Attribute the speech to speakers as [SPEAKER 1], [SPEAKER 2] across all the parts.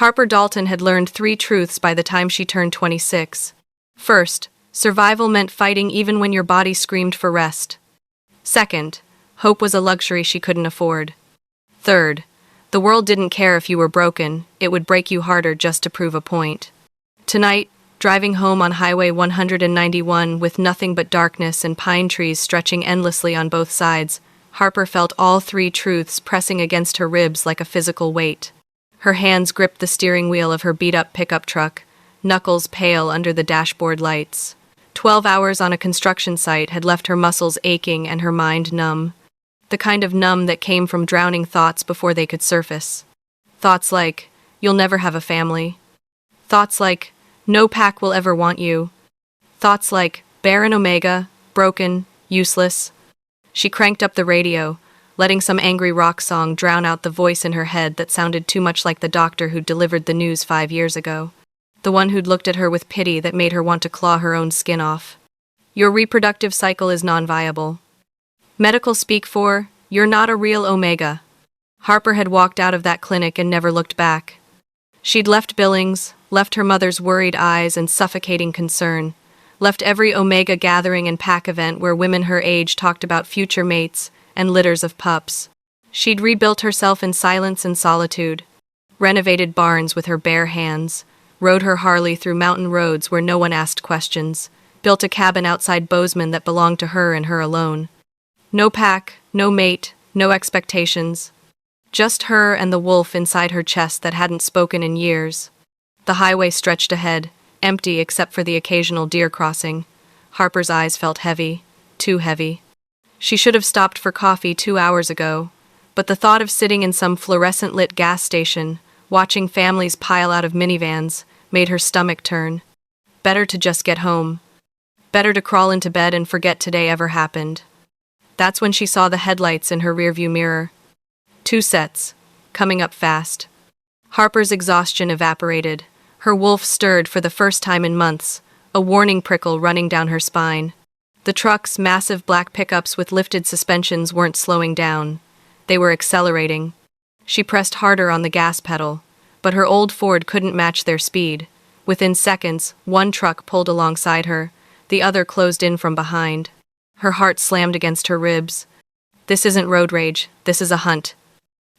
[SPEAKER 1] Harper Dalton had learned 3 truths by the time she turned 26. First, survival meant fighting even when your body screamed for rest. Second, hope was a luxury she couldn't afford. Third, the world didn't care if you were broken, it would break you harder just to prove a point. Tonight, driving home on Highway 191 with nothing but darkness and pine trees stretching endlessly on both sides, Harper felt all 3 truths pressing against her ribs like a physical weight. Her hands gripped the steering wheel of her beat-up pickup truck, knuckles pale under the dashboard lights. 12 hours on a construction site had left her muscles aching and her mind numb. The kind of numb that came from drowning thoughts before they could surface. Thoughts like, you'll never have a family. Thoughts like, no pack will ever want you. Thoughts like, Barren Omega, broken, useless. She cranked up the radio, letting some angry rock song drown out the voice in her head that sounded too much like the doctor who'd delivered the news 5 years ago. The one who'd looked at her with pity that made her want to claw her own skin off. Your reproductive cycle is non-viable. Medical speak for, you're not a real Omega. Harper had walked out of that clinic and never looked back. She'd left Billings, left her mother's worried eyes and suffocating concern, left every Omega gathering and pack event where women her age talked about future mates and litters of pups. She'd rebuilt herself in silence and solitude, renovated barns with her bare hands, rode her Harley through mountain roads where no one asked questions, built a cabin outside Bozeman that belonged to her and her alone. No pack, no mate, no expectations. Just her and the wolf inside her chest that hadn't spoken in years. The highway stretched ahead, empty except for the occasional deer crossing. Harper's eyes felt heavy, too heavy. She should have stopped for coffee 2 hours ago, but the thought of sitting in some fluorescent-lit gas station, watching families pile out of minivans, made her stomach turn. Better to just get home. Better to crawl into bed and forget today ever happened. That's when she saw the headlights in her rearview mirror. 2 sets, coming up fast. Harper's exhaustion evaporated. Her wolf stirred for the first time in months, a warning prickle running down her spine. The truck's massive black pickups with lifted suspensions weren't slowing down. They were accelerating. She pressed harder on the gas pedal, but her old Ford couldn't match their speed. Within seconds, one truck pulled alongside her, the other closed in from behind. Her heart slammed against her ribs. This isn't road rage, this is a hunt.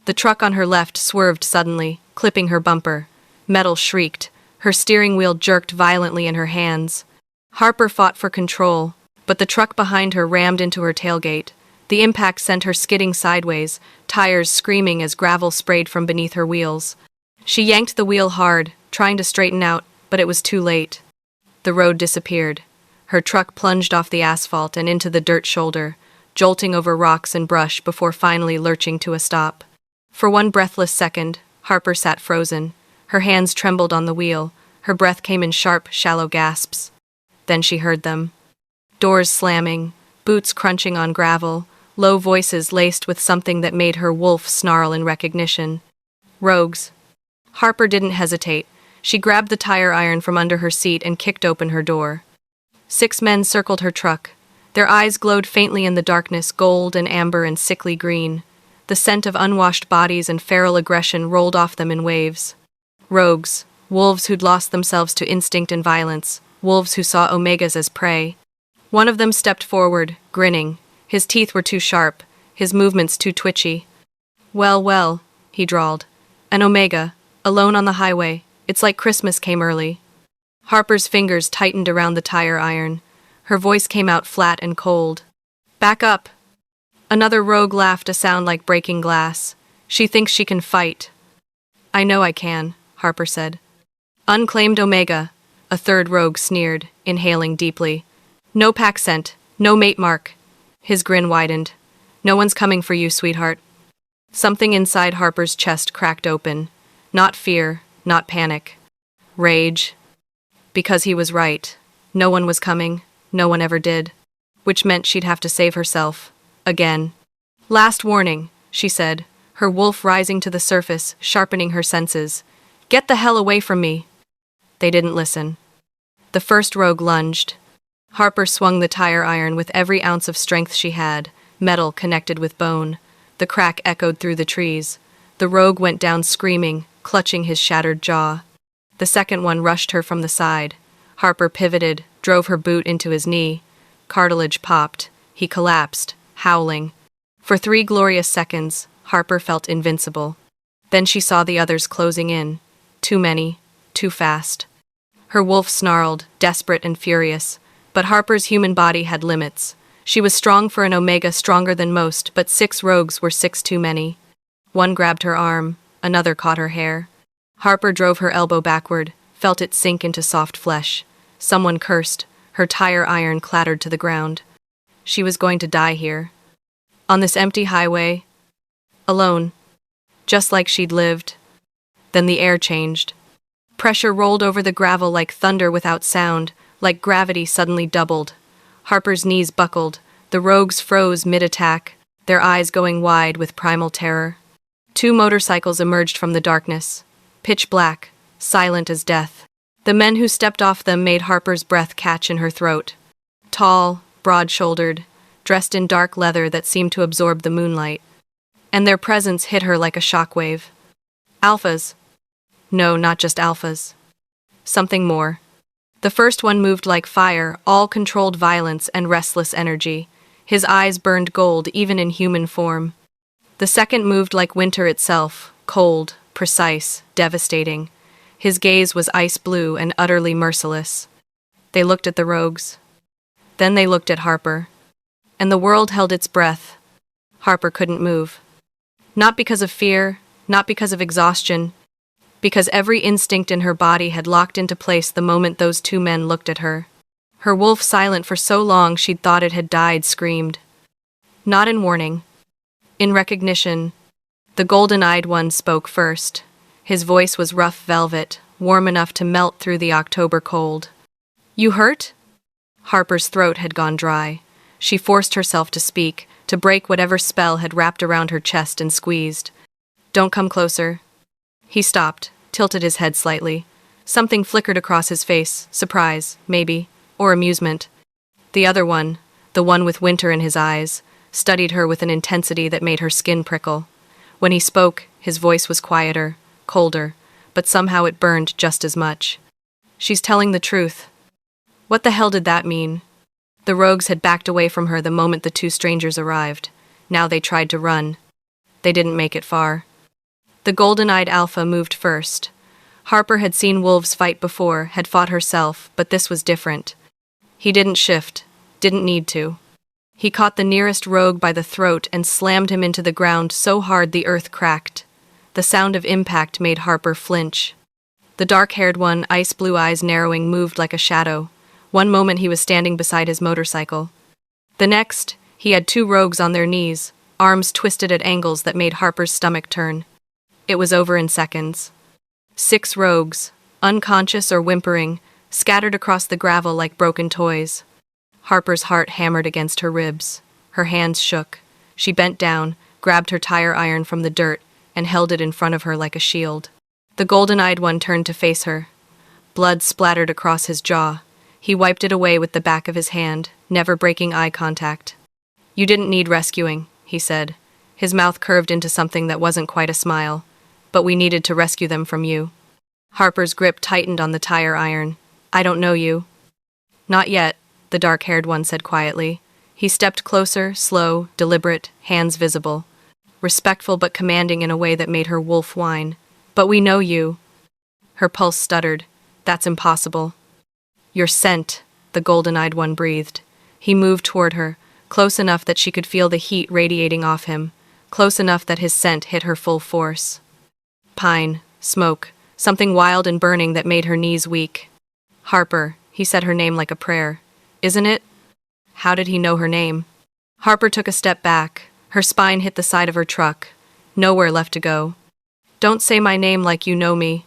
[SPEAKER 1] The truck on her left swerved suddenly, clipping her bumper. Metal shrieked. Her steering wheel jerked violently in her hands. Harper fought for control, but the truck behind her rammed into her tailgate. The impact sent her skidding sideways, tires screaming as gravel sprayed from beneath her wheels. She yanked the wheel hard, trying to straighten out, but it was too late. The road disappeared. Her truck plunged off the asphalt and into the dirt shoulder, jolting over rocks and brush before finally lurching to a stop. For one breathless second, Harper sat frozen. Her hands trembled on the wheel. Her breath came in sharp, shallow gasps. Then she heard them. Doors slamming, boots crunching on gravel, low voices laced with something that made her wolf snarl in recognition. Rogues. Harper didn't hesitate. She grabbed the tire iron from under her seat and kicked open her door. 6 men circled her truck. Their eyes glowed faintly in the darkness, gold and amber and sickly green. The scent of unwashed bodies and feral aggression rolled off them in waves. Rogues, wolves who'd lost themselves to instinct and violence, wolves who saw Omegas as prey. One of them stepped forward, grinning. His teeth were too sharp, his movements too twitchy. Well, he drawled. An Omega, alone on the highway. It's like Christmas came early. Harper's fingers tightened around the tire iron. Her voice came out flat and cold. Back up. Another rogue laughed, a sound like breaking glass. She thinks she can fight. I know I can, Harper said. Unclaimed Omega, a third rogue sneered, inhaling deeply. No pack scent, no mate mark. His grin widened. No one's coming for you, sweetheart. Something inside Harper's chest cracked open. Not fear, not panic. Rage. Because he was right. No one was coming. No one ever did. Which meant she'd have to save herself. Again. Last warning, she said, her wolf rising to the surface, sharpening her senses. Get the hell away from me. They didn't listen. The first rogue lunged. Harper swung the tire iron with every ounce of strength she had, metal connected with bone. The crack echoed through the trees. The rogue went down screaming, clutching his shattered jaw. The second one rushed her from the side. Harper pivoted, drove her boot into his knee. Cartilage popped. He collapsed, howling. For 3 glorious seconds, Harper felt invincible. Then she saw the others closing in. Too many, too fast. Her wolf snarled, desperate and furious. But Harper's human body had limits. She was strong for an Omega, stronger than most, but 6 rogues were 6 too many. One grabbed her arm, another caught her hair. Harper drove her elbow backward, felt it sink into soft flesh. Someone cursed. Her tire iron clattered to the ground. She was going to die here. On this empty highway. Alone. Just like she'd lived. Then the air changed. Pressure rolled over the gravel like thunder without sound, like gravity suddenly doubled. Harper's knees buckled. The rogues froze mid-attack, their eyes going wide with primal terror. 2 motorcycles emerged from the darkness. Pitch black, silent as death. The men who stepped off them made Harper's breath catch in her throat. Tall, broad-shouldered, dressed in dark leather that seemed to absorb the moonlight. And their presence hit her like a shockwave. Alphas. No, not just alphas. Something more. The first one moved like fire, all controlled violence and restless energy. His eyes burned gold even in human form. The second moved like winter itself, cold, precise, devastating. His gaze was ice blue and utterly merciless. They looked at the rogues. Then they looked at Harper. And the world held its breath. Harper couldn't move. Not because of fear, not because of exhaustion, because every instinct in her body had locked into place the moment those 2 men looked at her. Her wolf, silent for so long she'd thought it had died, screamed. Not in warning. In recognition. The golden-eyed one spoke first. His voice was rough velvet, warm enough to melt through the October cold. You hurt? Harper's throat had gone dry. She forced herself to speak, to break whatever spell had wrapped around her chest and squeezed. Don't come closer. He stopped, tilted his head slightly. Something flickered across his face, surprise, maybe, or amusement. The other one, the one with winter in his eyes, studied her with an intensity that made her skin prickle. When he spoke, his voice was quieter, colder, but somehow it burned just as much. She's telling the truth. What the hell did that mean? The rogues had backed away from her the moment the 2 strangers arrived. Now they tried to run. They didn't make it far. The golden-eyed alpha moved first. Harper had seen wolves fight before, had fought herself, but this was different. He didn't shift, didn't need to. He caught the nearest rogue by the throat and slammed him into the ground so hard the earth cracked. The sound of impact made Harper flinch. The dark-haired one, ice-blue eyes narrowing, moved like a shadow. One moment he was standing beside his motorcycle. The next, he had 2 rogues on their knees, arms twisted at angles that made Harper's stomach turn. It was over in seconds. 6 rogues, unconscious or whimpering, scattered across the gravel like broken toys. Harper's heart hammered against her ribs. Her hands shook. She bent down, grabbed her tire iron from the dirt, and held it in front of her like a shield. The golden-eyed one turned to face her. Blood splattered across his jaw. He wiped it away with the back of his hand, never breaking eye contact. You didn't need rescuing, he said. His mouth curved into something that wasn't quite a smile. But we needed to rescue them from you. Harper's grip tightened on the tire iron. I don't know you. Not yet, the dark-haired one said quietly. He stepped closer, slow, deliberate, hands visible. Respectful but commanding in a way that made her wolf whine. But we know you. Her pulse stuttered. That's impossible. Your scent, the golden-eyed one breathed. He moved toward her, close enough that she could feel the heat radiating off him, close enough that his scent hit her full force. Pine, smoke, something wild and burning that made her knees weak. Harper, he said her name like a prayer. Isn't it? How did he know her name? Harper took a step back. Her spine hit the side of her truck. Nowhere left to go. Don't say my name like you know me.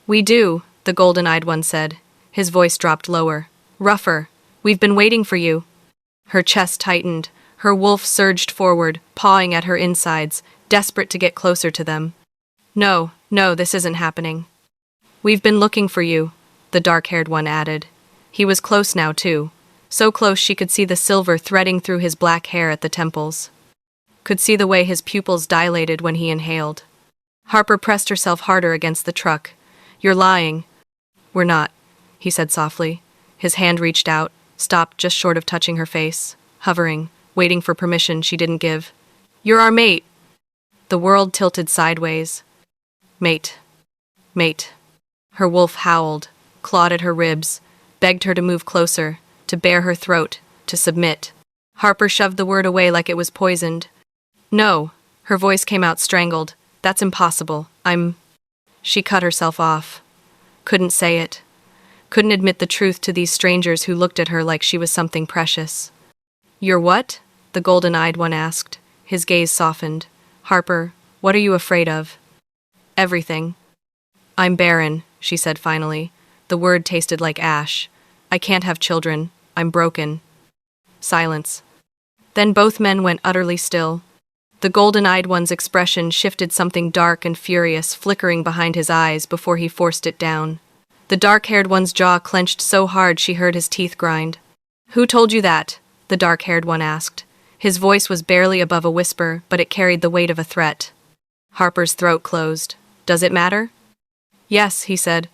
[SPEAKER 1] We do, the golden-eyed one said. His voice dropped lower. Rougher. We've been waiting for you. Her chest tightened. Her wolf surged forward, pawing at her insides, desperate to get closer to them. No, this isn't happening. We've been looking for you, the dark-haired one added. He was close now, too. So close she could see the silver threading through his black hair at the temples. Could see the way his pupils dilated when he inhaled. Harper pressed herself harder against the truck. You're lying. We're not, he said softly. His hand reached out, stopped just short of touching her face, hovering, waiting for permission she didn't give. You're our mate. The world tilted sideways. Mate. Mate. Her wolf howled, clawed at her ribs, begged her to move closer, to bare her throat, to submit. Harper shoved the word away like it was poisoned. No, her voice came out strangled. That's impossible. She cut herself off. Couldn't say it. Couldn't admit the truth to these strangers who looked at her like she was something precious. You're what? The golden-eyed one asked. His gaze softened. Harper, what are you afraid of? Everything. I'm barren, she said finally. The word tasted like ash. I can't have children. I'm broken. Silence. Then both men went utterly still. The golden-eyed one's expression shifted something dark and furious, flickering behind his eyes before he forced it down. The dark-haired one's jaw clenched so hard she heard his teeth grind. Who told you that? The dark-haired one asked. His voice was barely above a whisper, but it carried the weight of a threat. Harper's throat closed. Does it matter? Yes, he said.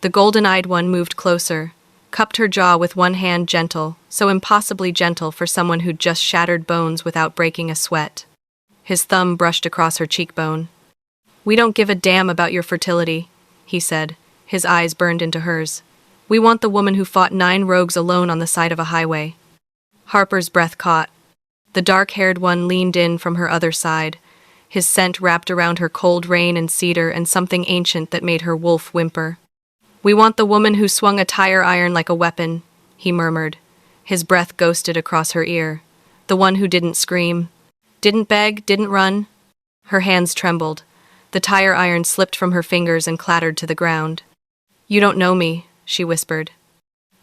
[SPEAKER 1] The golden-eyed one moved closer, cupped her jaw with one hand gentle, so impossibly gentle for someone who'd just shattered bones without breaking a sweat. His thumb brushed across her cheekbone. We don't give a damn about your fertility, he said. His eyes burned into hers. We want the woman who fought 9 rogues alone on the side of a highway. Harper's breath caught. The dark-haired one leaned in from her other side, his scent wrapped around her cold rain and cedar and something ancient that made her wolf whimper. We want the woman who swung a tire iron like a weapon, he murmured. His breath ghosted across her ear. The one who didn't scream. Didn't beg, didn't run. Her hands trembled. The tire iron slipped from her fingers and clattered to the ground. You don't know me, she whispered.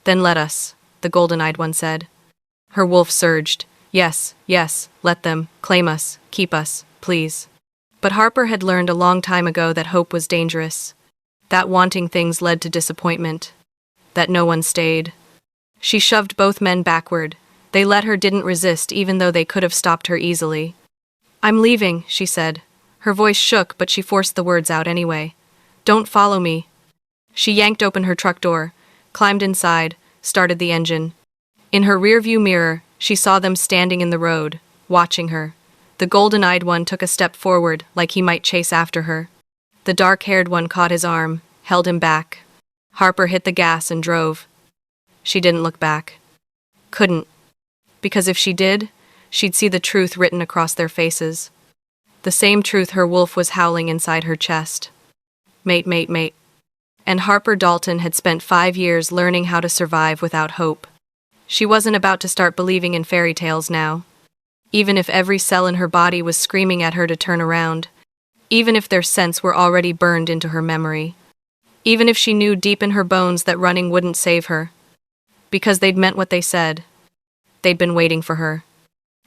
[SPEAKER 1] Then let us, the golden-eyed one said. Her wolf surged. Yes, yes, let them, claim us, keep us, please. But Harper had learned a long time ago that hope was dangerous. That wanting things led to disappointment. That no one stayed. She shoved both men backward. They let her, didn't resist, even though they could have stopped her easily. I'm leaving, she said. Her voice shook, but she forced the words out anyway. Don't follow me. She yanked open her truck door, climbed inside, started the engine. In her rearview mirror, she saw them standing in the road, watching her. The golden-eyed one took a step forward, like he might chase after her. The dark-haired one caught his arm, held him back. Harper hit the gas and drove. She didn't look back. Couldn't. Because if she did, she'd see the truth written across their faces. The same truth her wolf was howling inside her chest. Mate, mate, mate. And Harper Dalton had spent 5 years learning how to survive without hope. She wasn't about to start believing in fairy tales now. Even if every cell in her body was screaming at her to turn around. Even if their scents were already burned into her memory. Even if she knew deep in her bones that running wouldn't save her. Because they'd meant what they said. They'd been waiting for her.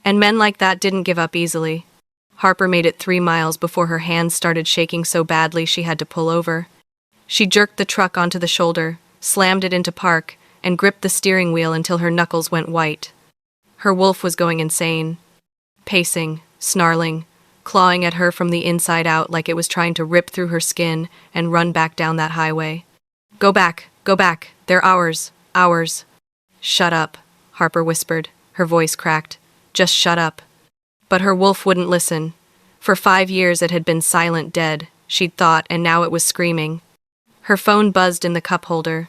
[SPEAKER 1] And men like that didn't give up easily. Harper made it 3 miles before her hands started shaking so badly she had to pull over. She jerked the truck onto the shoulder, slammed it into park, and gripped the steering wheel until her knuckles went white. Her wolf was going insane. Pacing, snarling, clawing at her from the inside out like it was trying to rip through her skin and run back down that highway. Go back, they're ours, ours. Shut up, Harper whispered, her voice cracked. Just shut up. But her wolf wouldn't listen. For 5 years it had been silent dead, she'd thought, and now it was screaming. Her phone buzzed in the cup holder.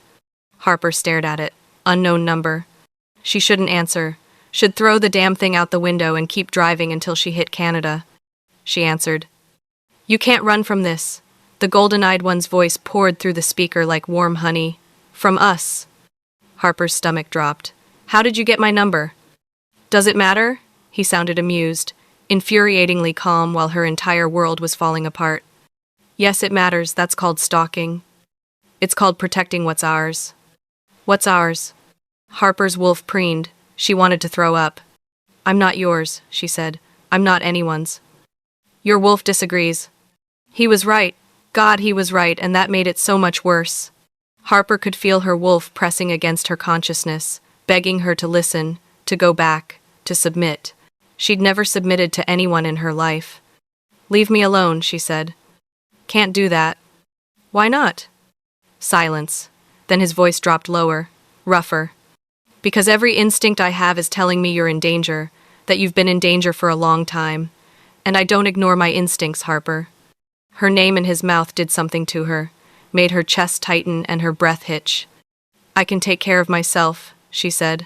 [SPEAKER 1] Harper stared at it. Unknown number. She shouldn't answer. Should throw the damn thing out the window and keep driving until she hit Canada. She answered. You can't run from this. The golden-eyed one's voice poured through the speaker like warm honey. From us. Harper's stomach dropped. How did you get my number? Does it matter? He sounded amused, infuriatingly calm while her entire world was falling apart. Yes, it matters. That's called stalking. It's called protecting what's ours. What's ours? Harper's wolf preened. She wanted to throw up. I'm not yours, she said. I'm not anyone's. Your wolf disagrees. He was right. God, he was right, and that made it so much worse. Harper could feel her wolf pressing against her consciousness, begging her to listen, to go back, to submit. She'd never submitted to anyone in her life. Leave me alone, she said. Can't do that. Why not? Silence. Then his voice dropped lower, rougher. Because every instinct I have is telling me you're in danger, that you've been in danger for a long time. And I don't ignore my instincts, Harper. Her name in his mouth did something to her, made her chest tighten and her breath hitch. I can take care of myself, she said.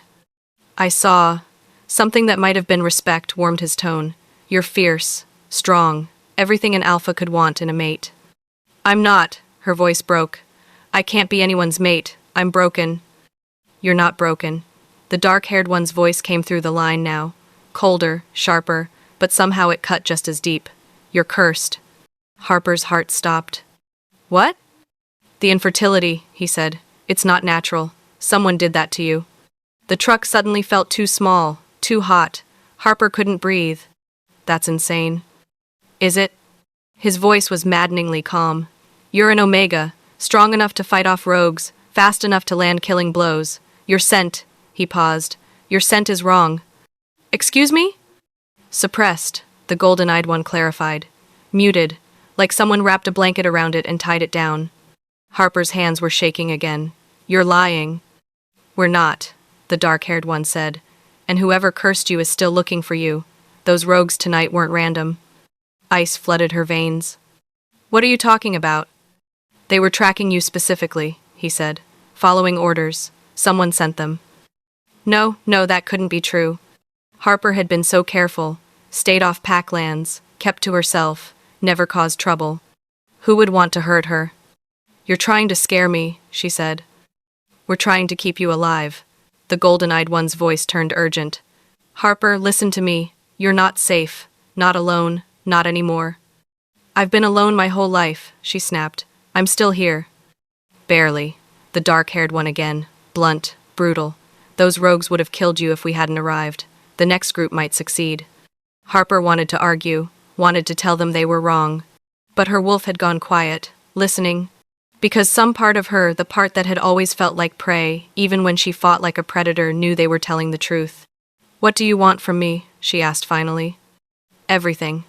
[SPEAKER 1] I saw. Something that might have been respect warmed his tone. You're fierce, strong, everything an alpha could want in a mate. I'm not, her voice broke. I can't be anyone's mate. I'm broken. You're not broken. The dark-haired one's voice came through the line now. Colder, sharper, but somehow it cut just as deep. You're cursed. Harper's heart stopped. What? The infertility, he said. It's not natural. Someone did that to you. The truck suddenly felt too small, too hot. Harper couldn't breathe. That's insane. Is it? His voice was maddeningly calm. You're an Omega, strong enough to fight off rogues, fast enough to land killing blows. Your scent, he paused. Your scent is wrong. Excuse me? Suppressed, the golden-eyed one clarified. Muted, like someone wrapped a blanket around it and tied it down. Harper's hands were shaking again. You're lying. We're not, the dark-haired one said. And whoever cursed you is still looking for you. Those rogues tonight weren't random. Ice flooded her veins. What are you talking about? They were tracking you specifically, he said. Following orders. Someone sent them. No, that couldn't be true. Harper had been so careful, stayed off pack lands, kept to herself, never caused trouble. Who would want to hurt her? You're trying to scare me, she said. We're trying to keep you alive. The golden-eyed one's voice turned urgent. Harper, listen to me. You're not safe. Not alone. Not anymore. I've been alone my whole life, she snapped. I'm still here. Barely. The dark-haired one again. Blunt. Brutal. Those rogues would have killed you if we hadn't arrived. The next group might succeed. Harper wanted to argue, wanted to tell them they were wrong. But her wolf had gone quiet, listening. Because some part of her, the part that had always felt like prey, even when she fought like a predator, knew they were telling the truth. What do you want from me? She asked finally. Everything.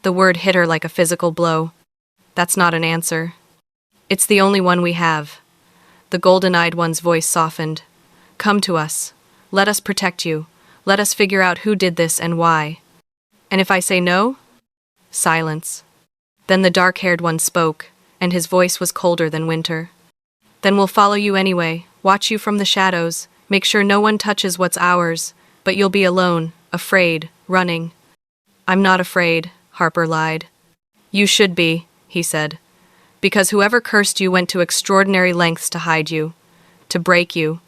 [SPEAKER 1] The word hit her like a physical blow. That's not an answer. It's the only one we have. The golden-eyed one's voice softened. Come to us. Let us protect you. Let us figure out who did this and why. And if I say no? Silence. Then the dark-haired one spoke, and his voice was colder than winter. Then we'll follow you anyway, watch you from the shadows, make sure no one touches what's ours, but you'll be alone, afraid, running. I'm not afraid, Harper lied. You should be, he said. Because whoever cursed you went to extraordinary lengths to hide you, to break you.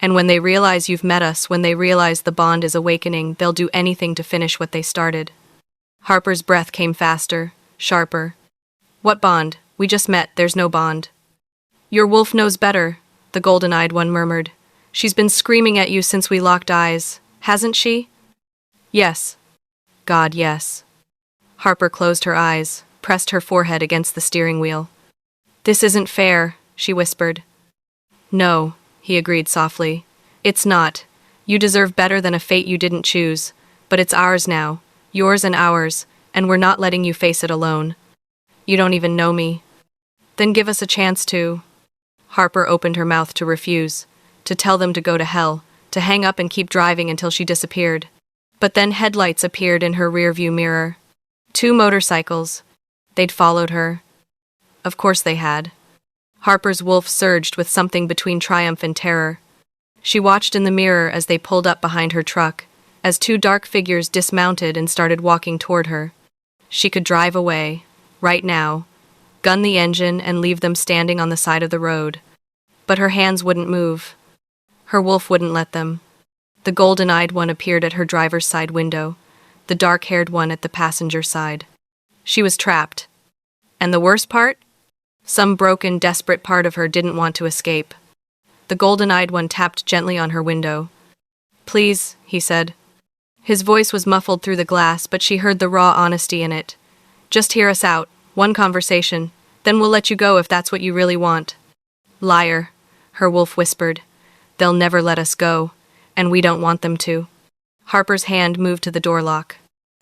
[SPEAKER 1] And when they realize you've met us, when they realize the bond is awakening, they'll do anything to finish what they started. Harper's breath came faster, sharper. What bond? We just met, there's no bond. Your wolf knows better, the golden-eyed one murmured. She's been screaming at you since we locked eyes, hasn't she? Yes. God, yes. Harper closed her eyes, pressed her forehead against the steering wheel. This isn't fair, she whispered. No, he agreed softly. It's not. You deserve better than a fate you didn't choose, but it's ours now, yours and ours, and we're not letting you face it alone. You don't even know me. Then give us a chance to. Harper opened her mouth to refuse, to tell them to go to hell, to hang up and keep driving until she disappeared. But then headlights appeared in her rearview mirror. 2 motorcycles. They'd followed her. Of course they had. Harper's wolf surged with something between triumph and terror. She watched in the mirror as they pulled up behind her truck, as 2 dark figures dismounted and started walking toward her. She could drive away, right now, gun the engine and leave them standing on the side of the road. But her hands wouldn't move. Her wolf wouldn't let them. The golden-eyed one appeared at her driver's side window, the dark-haired one at the passenger side. She was trapped. And the worst part? Some broken, desperate part of her didn't want to escape. The golden-eyed one tapped gently on her window. Please, he said. His voice was muffled through the glass, but she heard the raw honesty in it. Just hear us out, 1 conversation, then we'll let you go if that's what you really want. Liar, her wolf whispered. They'll never let us go, and we don't want them to. Harper's hand moved to the door lock.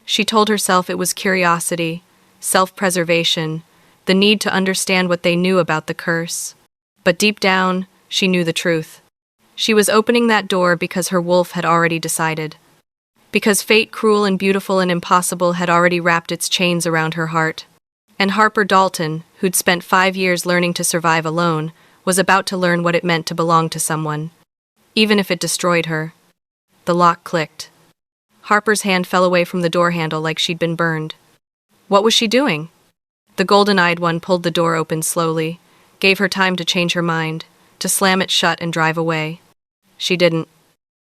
[SPEAKER 1] She told herself it was curiosity, self-preservation, the need to understand what they knew about the curse. But deep down, she knew the truth. She was opening that door because her wolf had already decided. Because fate, cruel and beautiful and impossible, had already wrapped its chains around her heart. And Harper Dalton, who'd spent 5 years learning to survive alone, was about to learn what it meant to belong to someone, even if it destroyed her. The lock clicked. Harper's hand fell away from the door handle like she'd been burned. What was she doing? The golden-eyed one pulled the door open slowly, gave her time to change her mind, to slam it shut and drive away. She didn't.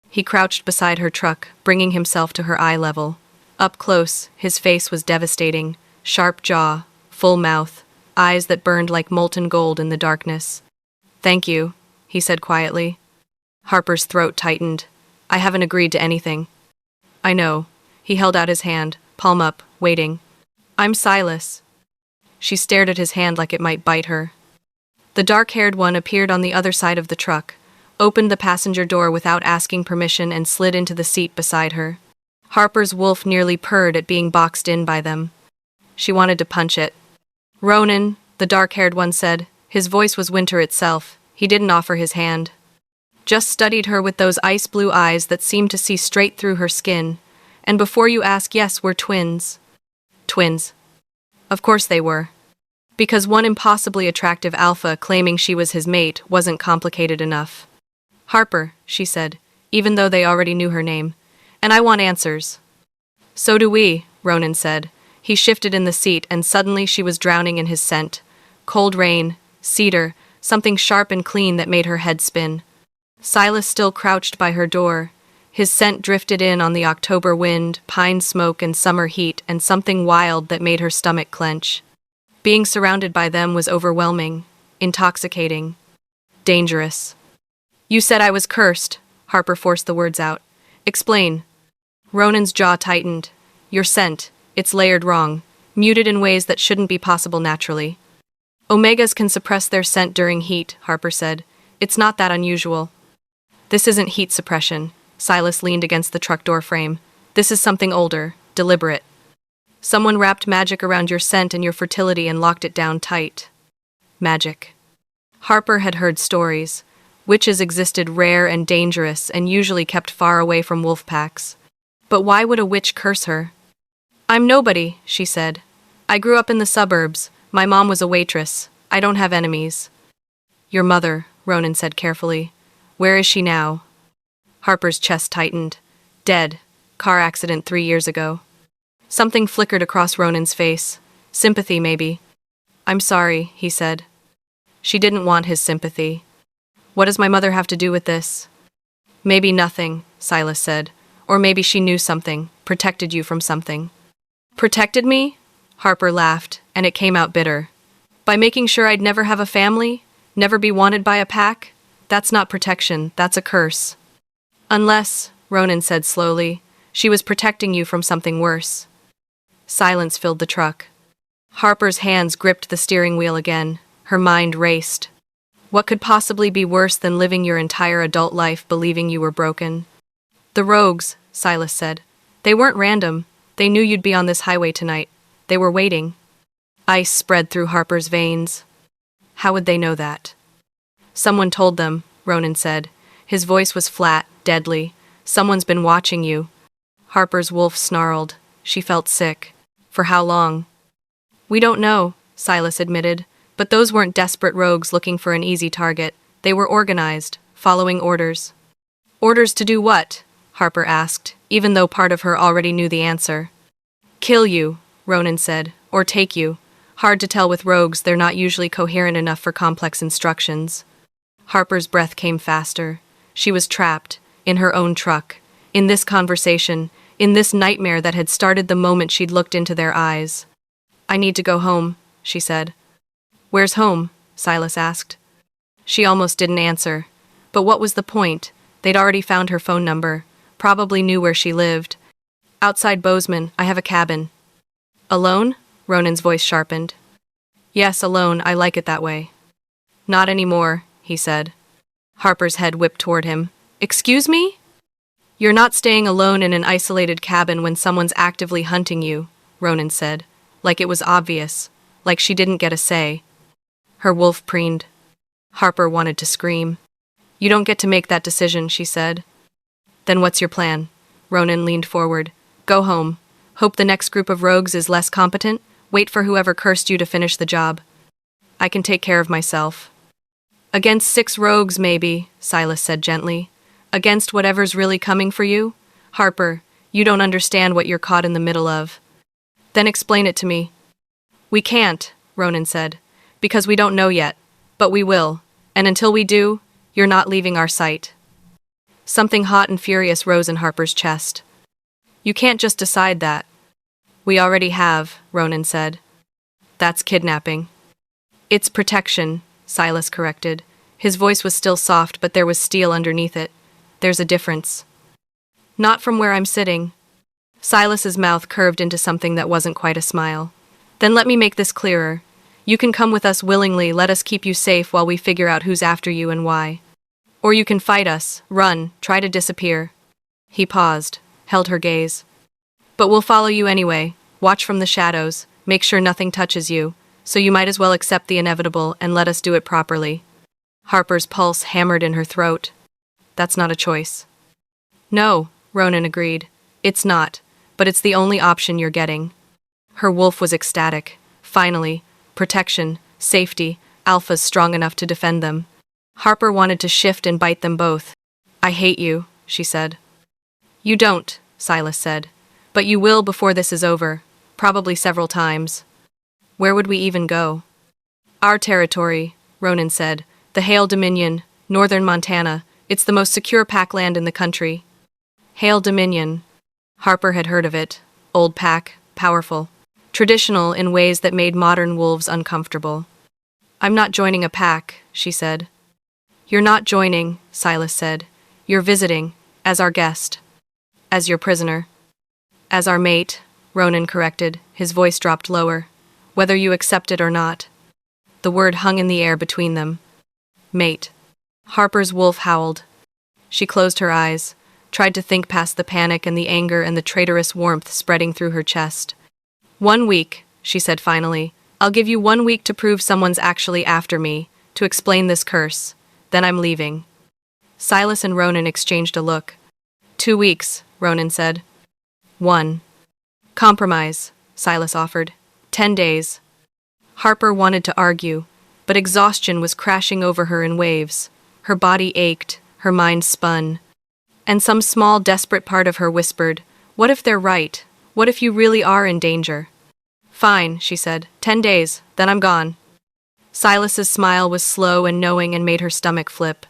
[SPEAKER 1] He crouched beside her truck, bringing himself to her eye level. Up close, his face was devastating, sharp jaw, full mouth, eyes that burned like molten gold in the darkness. "Thank you," he said quietly. Harper's throat tightened. "I haven't agreed to anything." "I know." He held out his hand, palm up, waiting. "I'm Silas." She stared at his hand like it might bite her. The dark-haired one appeared on the other side of the truck, opened the passenger door without asking permission and slid into the seat beside her. Harper's wolf nearly purred at being boxed in by them. She wanted to punch it. "Ronan," the dark-haired one said. His voice was winter itself. He didn't offer his hand. Just studied her with those ice-blue eyes that seemed to see straight through her skin. "And before you ask, yes, we're twins." Twins. Of course they were. Because one impossibly attractive alpha claiming she was his mate wasn't complicated enough. "Harper," she said, even though they already knew her name. "And I want answers." "So do we," Ronan said. He shifted in the seat and suddenly she was drowning in his scent. Cold rain, cedar, something sharp and clean that made her head spin. Silas still crouched by her door. His scent drifted in on the October wind, pine smoke and summer heat, and something wild that made her stomach clench. Being surrounded by them was overwhelming, intoxicating, dangerous. "You said I was cursed," Harper forced the words out. "Explain." Ronan's jaw tightened. "Your scent, it's layered wrong, muted in ways that shouldn't be possible naturally." "Omegas can suppress their scent during heat," Harper said. "It's not that unusual." "This isn't heat suppression." Silas leaned against the truck door frame. "This is something older, deliberate. Someone wrapped magic around your scent and your fertility and locked it down tight." Magic. Harper had heard stories. Witches existed rare and dangerous and usually kept far away from wolf packs. But why would a witch curse her? "I'm nobody," she said. "I grew up in the suburbs. My mom was a waitress. I don't have enemies." "Your mother," Ronan said carefully. "Where is she now?" Harper's chest tightened. "Dead. Car accident 3 years ago." Something flickered across Ronan's face. Sympathy, maybe. "I'm sorry," he said. She didn't want his sympathy. "What does my mother have to do with this?" "Maybe nothing," Silas said. "Or maybe she knew something, protected you from something." "Protected me?" Harper laughed, and it came out bitter. "By making sure I'd never have a family? Never be wanted by a pack? That's not protection, that's a curse." "Unless," Ronan said slowly, "she was protecting you from something worse." Silence filled the truck. Harper's hands gripped the steering wheel again. Her mind raced. What could possibly be worse than living your entire adult life believing you were broken? "The rogues," Silas said. "They weren't random. They knew you'd be on this highway tonight. They were waiting." Ice spread through Harper's veins. How would they know that? "Someone told them," Ronan said. His voice was flat, deadly. "Someone's been watching you." Harper's wolf snarled. She felt sick. For how long? "We don't know," Silas admitted. "But those weren't desperate rogues looking for an easy target. They were organized, following orders." "Orders to do what?" Harper asked, even though part of her already knew the answer. "Kill you," Ronan said, "or take you. Hard to tell with rogues, they're not usually coherent enough for complex instructions." Harper's breath came faster. She was trapped, in her own truck, in this conversation, in this nightmare that had started the moment she'd looked into their eyes. "I need to go home," she said. "Where's home?" Silas asked. She almost didn't answer. But what was the point? They'd already found her phone number, probably knew where she lived. "Outside Bozeman, I have a cabin." "Alone?" Ronan's voice sharpened. "Yes, alone, I like it that way." "Not anymore," he said. Harper's head whipped toward him. "Excuse me?" "You're not staying alone in an isolated cabin when someone's actively hunting you," Ronan said, like it was obvious. like she didn't get a say. Her wolf preened. Harper wanted to scream. You don't get to make that decision, she said. Then what's your plan? Ronan leaned forward. Go home. Hope the next group of rogues is less competent. Wait for whoever cursed you to finish the job. I can take care of myself. Against 6 rogues, maybe, Silas said gently. Against whatever's really coming for you? Harper, you don't understand what you're caught in the middle of. Then explain it to me. We can't, Ronan said, because we don't know yet. But we will, and until we do, you're not leaving our sight. Something hot and furious rose in Harper's chest. You can't just decide that. We already have, Ronan said. That's kidnapping. It's protection, Silas corrected. His voice was still soft, but there was steel underneath it. There's a difference. Not from where I'm sitting. Silas's mouth curved into something that wasn't quite a smile. Then let me make this clearer. You can come with us willingly, let us keep you safe while we figure out who's after you and why. Or you can fight us, run, try to disappear. He paused, held her gaze. But we'll follow you anyway. Watch from the shadows, make sure nothing touches you, so you might as well accept the inevitable and let us do it properly. Harper's pulse hammered in her throat. That's not a choice. No, Ronan agreed. It's not, but it's the only option you're getting. Her wolf was ecstatic. Finally, protection, safety, alphas strong enough to defend them. Harper wanted to shift and bite them both. I hate you, she said. You don't, Silas said. But you will before this is over, probably several times. Where would we even go? Our territory, Ronan said. The Hale Dominion, northern Montana. It's the most secure pack land in the country. Hale Dominion. Harper had heard of it. Old pack, powerful. Traditional in ways that made modern wolves uncomfortable. I'm not joining a pack, she said. You're not joining, Silas said. You're visiting, as our guest. As your prisoner. As our mate, Ronan corrected. His voice dropped lower. Whether you accept it or not. The word hung in the air between them. Mate. Harper's wolf howled. She closed her eyes, tried to think past the panic and the anger and the traitorous warmth spreading through her chest. 1 week, she said finally. I'll give you 1 week to prove someone's actually after me, to explain this curse. Then I'm leaving. Silas and Ronan exchanged a look. 2 weeks, Ronan said. 1. Compromise, Silas offered. 10 days. Harper wanted to argue, but exhaustion was crashing over her in waves. Her body ached, her mind spun. And some small, desperate part of her whispered, what if they're right? What if you really are in danger? Fine, she said. 10 days, then I'm gone. Silas's smile was slow and knowing and made her stomach flip.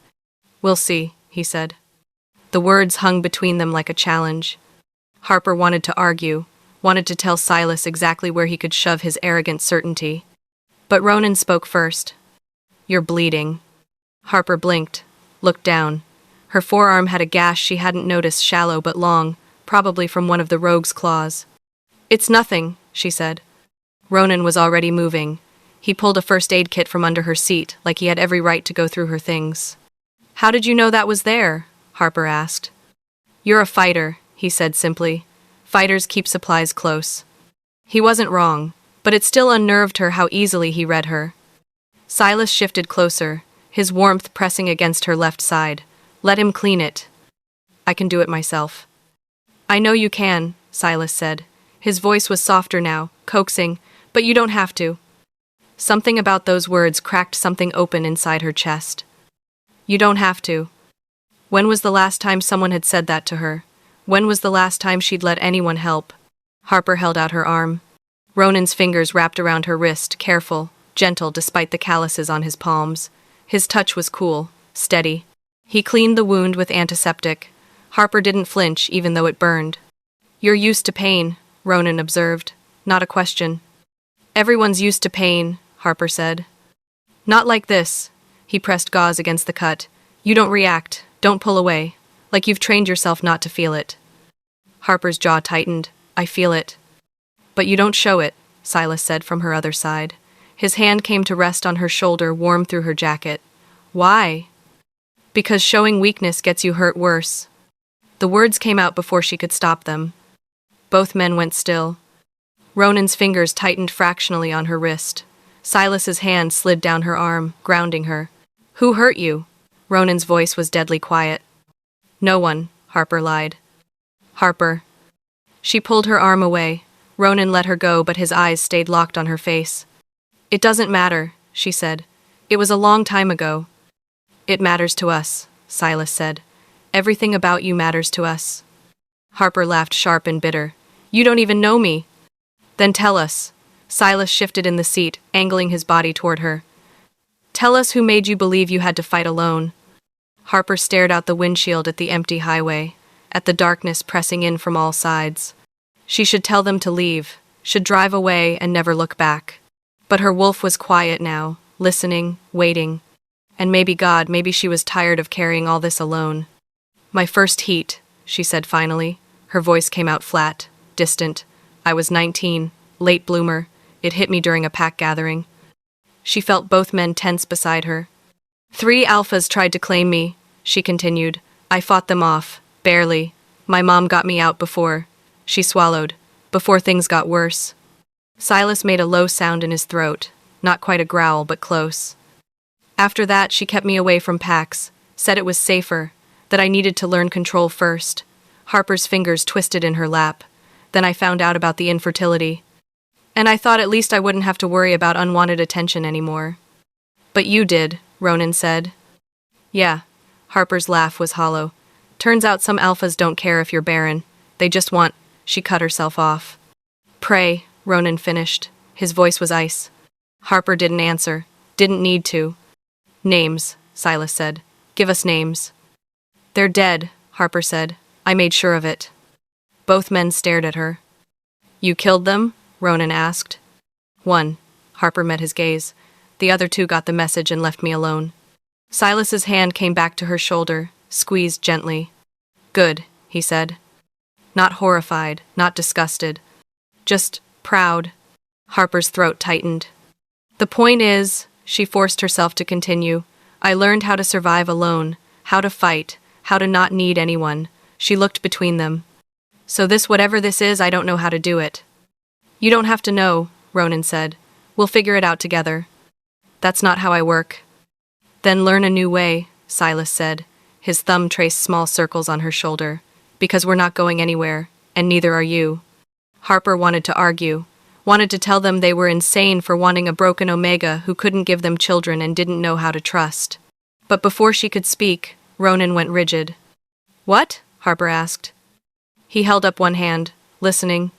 [SPEAKER 1] We'll see, he said. The words hung between them like a challenge. Harper wanted to argue, wanted to tell Silas exactly where he could shove his arrogant certainty. But Ronan spoke first. You're bleeding. Harper blinked, looked down. Her forearm had a gash she hadn't noticed, shallow but long, probably from one of the rogue's claws. It's nothing, she said. Ronan was already moving. He pulled a first aid kit from under her seat, like he had every right to go through her things. How did you know that was there? Harper asked. You're a fighter, he said simply. Fighters keep supplies close. He wasn't wrong, but it still unnerved her how easily he read her. Silas shifted closer, his warmth pressing against her left side. Let him clean it. I can do it myself. I know you can, Silas said. His voice was softer now, coaxing, but you don't have to. Something about those words cracked something open inside her chest. You don't have to. When was the last time someone had said that to her? When was the last time she'd let anyone help? Harper held out her arm. Ronan's fingers wrapped around her wrist, careful, gentle despite the calluses on his palms. His touch was cool, steady. He cleaned the wound with antiseptic. Harper didn't flinch, even though it burned. You're used to pain, Ronan observed. Not a question. Everyone's used to pain, Harper said. Not like this. He pressed gauze against the cut. You don't react, don't pull away, like you've trained yourself not to feel it. Harper's jaw tightened. I feel it. But you don't show it, Silas said from her other side. His hand came to rest on her shoulder, warm through her jacket. Why? Because showing weakness gets you hurt worse. The words came out before she could stop them. Both men went still. Ronan's fingers tightened fractionally on her wrist. Silas's hand slid down her arm, grounding her. Who hurt you? Ronan's voice was deadly quiet. No one, Harper lied. Harper. She pulled her arm away. Ronan let her go, but his eyes stayed locked on her face. It doesn't matter, she said. It was a long time ago. It matters to us, Silas said. Everything about you matters to us. Harper laughed sharp and bitter. You don't even know me. Then tell us. Silas shifted in the seat, angling his body toward her. Tell us who made you believe you had to fight alone. Harper stared out the windshield at the empty highway, at the darkness pressing in from all sides. She should tell them to leave, should drive away and never look back. But her wolf was quiet now, listening, waiting. And maybe she was tired of carrying all this alone. My first heat, she said finally. Her voice came out flat, distant. I was 19, late bloomer. It hit me during a pack gathering. She felt both men tense beside her. 3 alphas tried to claim me, she continued. I fought them off, barely. My mom got me out before. She swallowed. Before things got worse. Silas made a low sound in his throat, not quite a growl, but close. After that, she kept me away from packs, said it was safer, that I needed to learn control first. Harper's fingers twisted in her lap. Then I found out about the infertility. And I thought at least I wouldn't have to worry about unwanted attention anymore. But you did, Ronan said. Yeah. Harper's laugh was hollow. Turns out some alphas don't care if you're barren. They just want... She cut herself off. Pray, Ronan finished. His voice was ice. Harper didn't answer. Didn't need to. Names, Silas said. Give us names. They're dead, Harper said. I made sure of it. Both men stared at her. You killed them? Ronan asked. 1. Harper met his gaze. The other 2 got the message and left me alone. Silas's hand came back to her shoulder, squeezed gently. Good, he said. Not horrified, not disgusted. Just proud. Harper's throat tightened. The point is, she forced herself to continue, I learned how to survive alone, how to fight, how to not need anyone. She looked between them. So this, whatever this is, I don't know how to do it. You don't have to know, Ronan said. We'll figure it out together. That's not how I work. Then learn a new way, Silas said. His thumb traced small circles on her shoulder. Because we're not going anywhere, and neither are you. Harper wanted to argue, wanted to tell them they were insane for wanting a broken Omega who couldn't give them children and didn't know how to trust. But before she could speak, Ronan went rigid. What? Harper asked. He held up one hand, listening.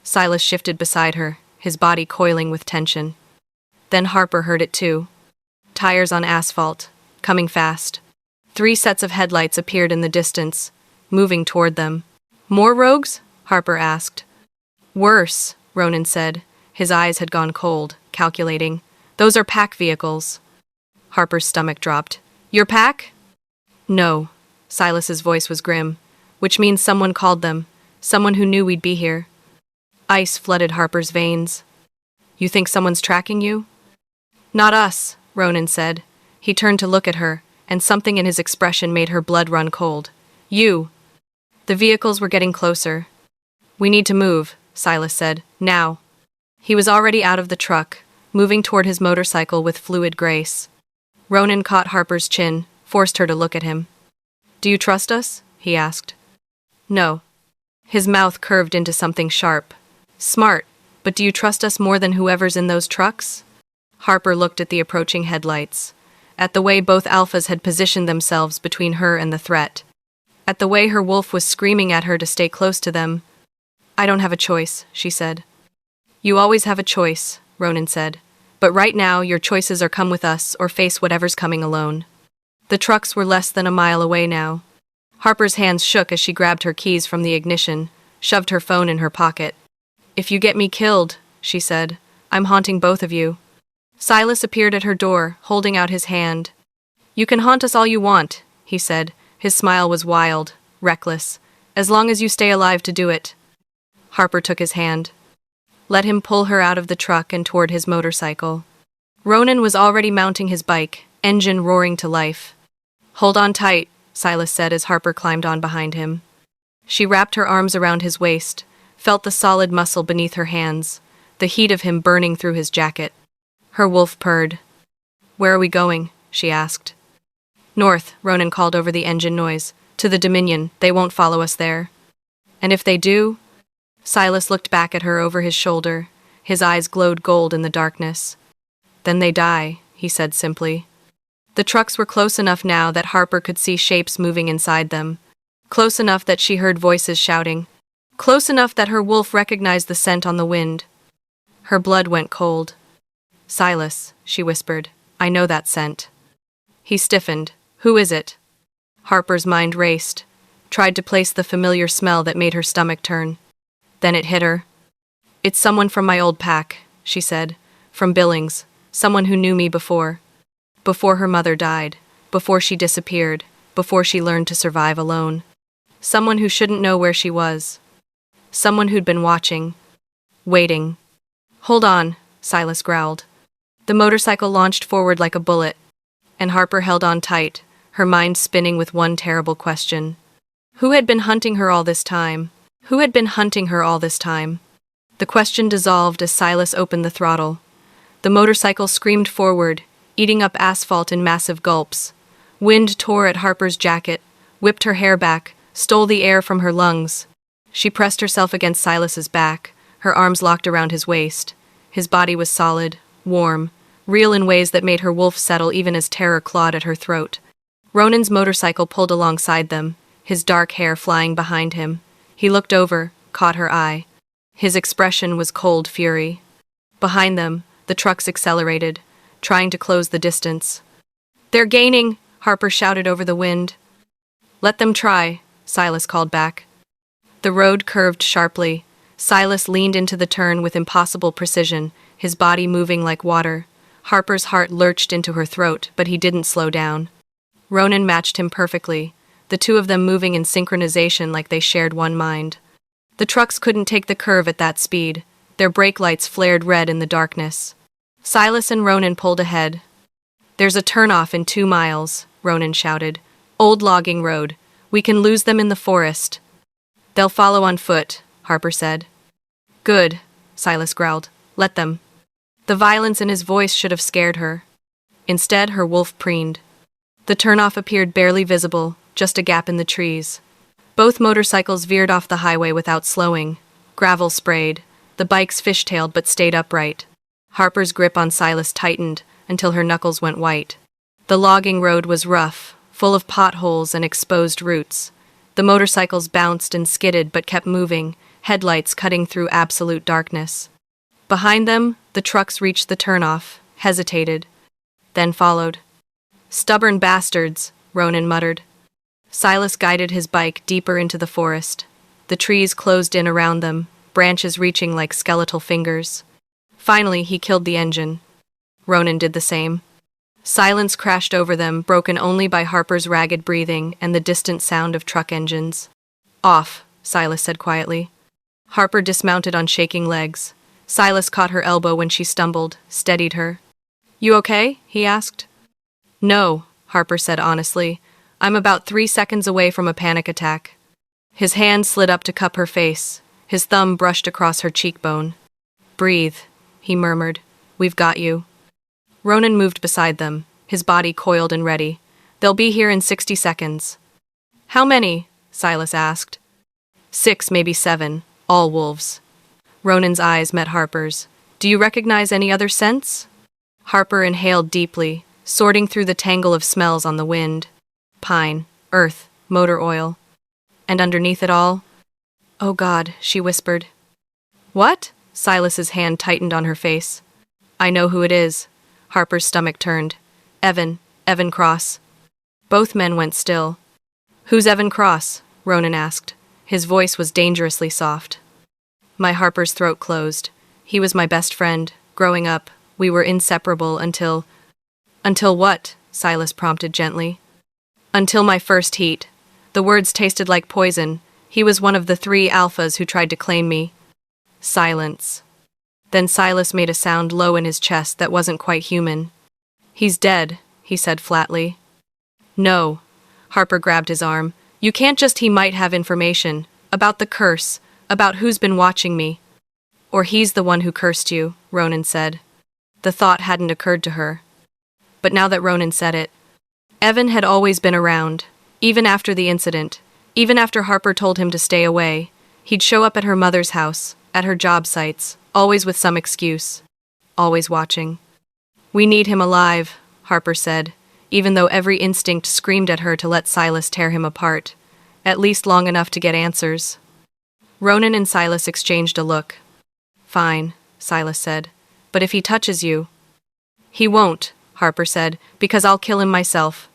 [SPEAKER 1] Silas shifted beside her, his body coiling with tension. Then Harper heard it too. Tires on asphalt, coming fast. 3 sets of headlights appeared in the distance, moving toward them. More rogues? Harper asked. Worse, Ronan said. His eyes had gone cold, calculating. Those are pack vehicles. Harper's stomach dropped. Your pack? No. Silas's voice was grim. Which means someone called them. Someone who knew we'd be here. Ice flooded Harper's veins. You think someone's tracking you? Not us, Ronan said. He turned to look at her, and something in his expression made her blood run cold. You. The vehicles were getting closer. We need to move, Silas said. Now. He was already out of the truck, moving toward his motorcycle with fluid grace. Ronan caught Harper's chin, forced her to look at him. Do you trust us? He asked. No. His mouth curved into something sharp. Smart, but do you trust us more than whoever's in those trucks? Harper looked at the approaching headlights, at the way both alphas had positioned themselves between her and the threat, at the way her wolf was screaming at her to stay close to them. I don't have a choice, she said. You always have a choice, Ronan said. But right now, your choices are come with us or face whatever's coming alone. The trucks were less than a mile away now. Harper's hands shook as she grabbed her keys from the ignition, shoved her phone in her pocket. If you get me killed, she said, I'm haunting both of you. Silas appeared at her door, holding out his hand. You can haunt us all you want, he said. His smile was wild, reckless. As long as you stay alive to do it. Harper took his hand. Let him pull her out of the truck and toward his motorcycle. Ronan was already mounting his bike, engine roaring to life. Hold on tight, Silas said as Harper climbed on behind him. She wrapped her arms around his waist, felt the solid muscle beneath her hands, the heat of him burning through his jacket. Her wolf purred. "Where are we going?" she asked. "North," Ronan called over the engine noise. "To the Dominion. They won't follow us there." "And if they do?" Silas looked back at her over his shoulder. His eyes glowed gold in the darkness. "Then they die," he said simply. The trucks were close enough now that Harper could see shapes moving inside them. Close enough that she heard voices shouting. Close enough that her wolf recognized the scent on the wind. Her blood went cold. "Silas," she whispered, "I know that scent." He stiffened. "Who is it?" Harper's mind raced, tried to place the familiar smell that made her stomach turn. Then it hit her. "It's someone from my old pack," she said. "From Billings. Someone who knew me before. Before her mother died. Before she disappeared. Before she learned to survive alone. Someone who shouldn't know where she was. Someone who'd been watching. Waiting." "Hold on," Silas growled. The motorcycle launched forward like a bullet, and Harper held on tight, her mind spinning with one terrible question. Who had been hunting her all this time? Who had been hunting her all this time? The question dissolved as Silas opened the throttle. The motorcycle screamed forward, eating up asphalt in massive gulps. Wind tore at Harper's jacket, whipped her hair back, stole the air from her lungs. She pressed herself against Silas's back, her arms locked around his waist. His body was solid, warm, real in ways that made her wolf settle even as terror clawed at her throat. Ronan's motorcycle pulled alongside them, his dark hair flying behind him. He looked over, caught her eye. His expression was cold fury. Behind them, the trucks accelerated, trying to close the distance. "They're gaining," Harper shouted over the wind. "Let them try," Silas called back. The road curved sharply. Silas leaned into the turn with impossible precision, his body moving like water. Harper's heart lurched into her throat, but he didn't slow down. Ronan matched him perfectly, the two of them moving in synchronization like they shared one mind. The trucks couldn't take the curve at that speed. Their brake lights flared red in the darkness. Silas and Ronan pulled ahead. "There's a turnoff in 2 miles," Ronan shouted. "Old logging road. We can lose them in the forest." "They'll follow on foot," Harper said. "Good," Silas growled. "Let them." The violence in his voice should have scared her. Instead, her wolf preened. The turnoff appeared barely visible, just a gap in the trees. Both motorcycles veered off the highway without slowing. Gravel sprayed. The bikes fishtailed but stayed upright. Harper's grip on Silas tightened until her knuckles went white. The logging road was rough, full of potholes and exposed roots. The motorcycles bounced and skidded but kept moving, headlights cutting through absolute darkness. Behind them, the trucks reached the turnoff, hesitated, then followed. "Stubborn bastards," Ronan muttered. Silas guided his bike deeper into the forest. The trees closed in around them, branches reaching like skeletal fingers. Finally, he killed the engine. Ronan did the same. Silence crashed over them, broken only by Harper's ragged breathing and the distant sound of truck engines. "Off," Silas said quietly. Harper dismounted on shaking legs. Silas caught her elbow when she stumbled, steadied her. "You okay?" he asked. "No," Harper said honestly. "I'm about 3 seconds away from a panic attack." His hand slid up to cup her face. His thumb brushed across her cheekbone. "Breathe," he murmured. "We've got you." Ronan moved beside them, his body coiled and ready. "They'll be here in 60 seconds. "How many?" Silas asked. 6, maybe 7, all wolves. Ronan's eyes met Harper's. "Do you recognize any other scents?" Harper inhaled deeply, sorting through the tangle of smells on the wind. Pine, earth, motor oil. And underneath it all? "Oh God," she whispered. "What?" Silas's hand tightened on her face. "I know who it is." Harper's stomach turned. Evan Cross." Both men went still. "Who's Evan Cross?" Ronan asked. His voice was dangerously soft. My Harper's throat closed. "He was my best friend. Growing up, we were inseparable until—" "Until what?" Silas prompted gently. "Until my first heat." The words tasted like poison. "He was one of the 3 alphas who tried to claim me." Silence. Then Silas made a sound low in his chest that wasn't quite human. "He's dead," he said flatly. "No." Harper grabbed his arm. "You can't just— He might have information. About the curse. About who's been watching me. Or he's the one who cursed you, Ronan said. The thought hadn't occurred to her. But now that Ronan said it, Evan had always been around, even after the incident, even after Harper told him to stay away. He'd show up at her mother's house, at her job sites, always with some excuse, always watching. We need him alive, Harper said, even though every instinct screamed at her to let Silas tear him apart, at least long enough to get answers. Ronan and Silas exchanged a look. Fine, Silas said, but if he touches you... He won't, Harper said, because I'll kill him myself.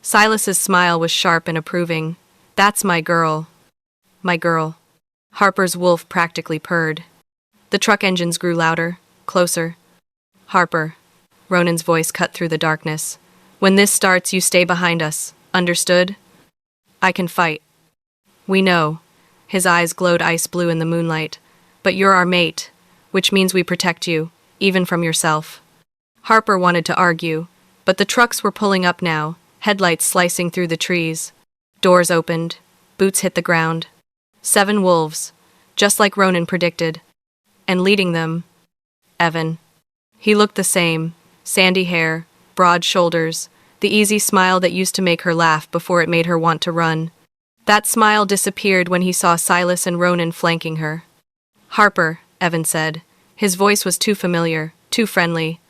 [SPEAKER 1] Silas's smile was sharp and approving. That's my girl. My girl. Harper's wolf practically purred. The truck engines grew louder, closer. Harper. Ronan's voice cut through the darkness. When this starts, you stay behind us. Understood? I can fight. We know. His eyes glowed ice blue in the moonlight. But you're our mate, which means we protect you, even from yourself. Harper wanted to argue, but the trucks were pulling up now, headlights slicing through the trees. Doors opened. Boots hit the ground. 7 wolves, just like Ronan predicted. And leading them, Evan. He looked the same, sandy hair, broad shoulders, the easy smile that used to make her laugh before it made her want to run. That smile disappeared when he saw Silas and Ronan flanking her. Harper, Evan said. His voice was too familiar, too friendly.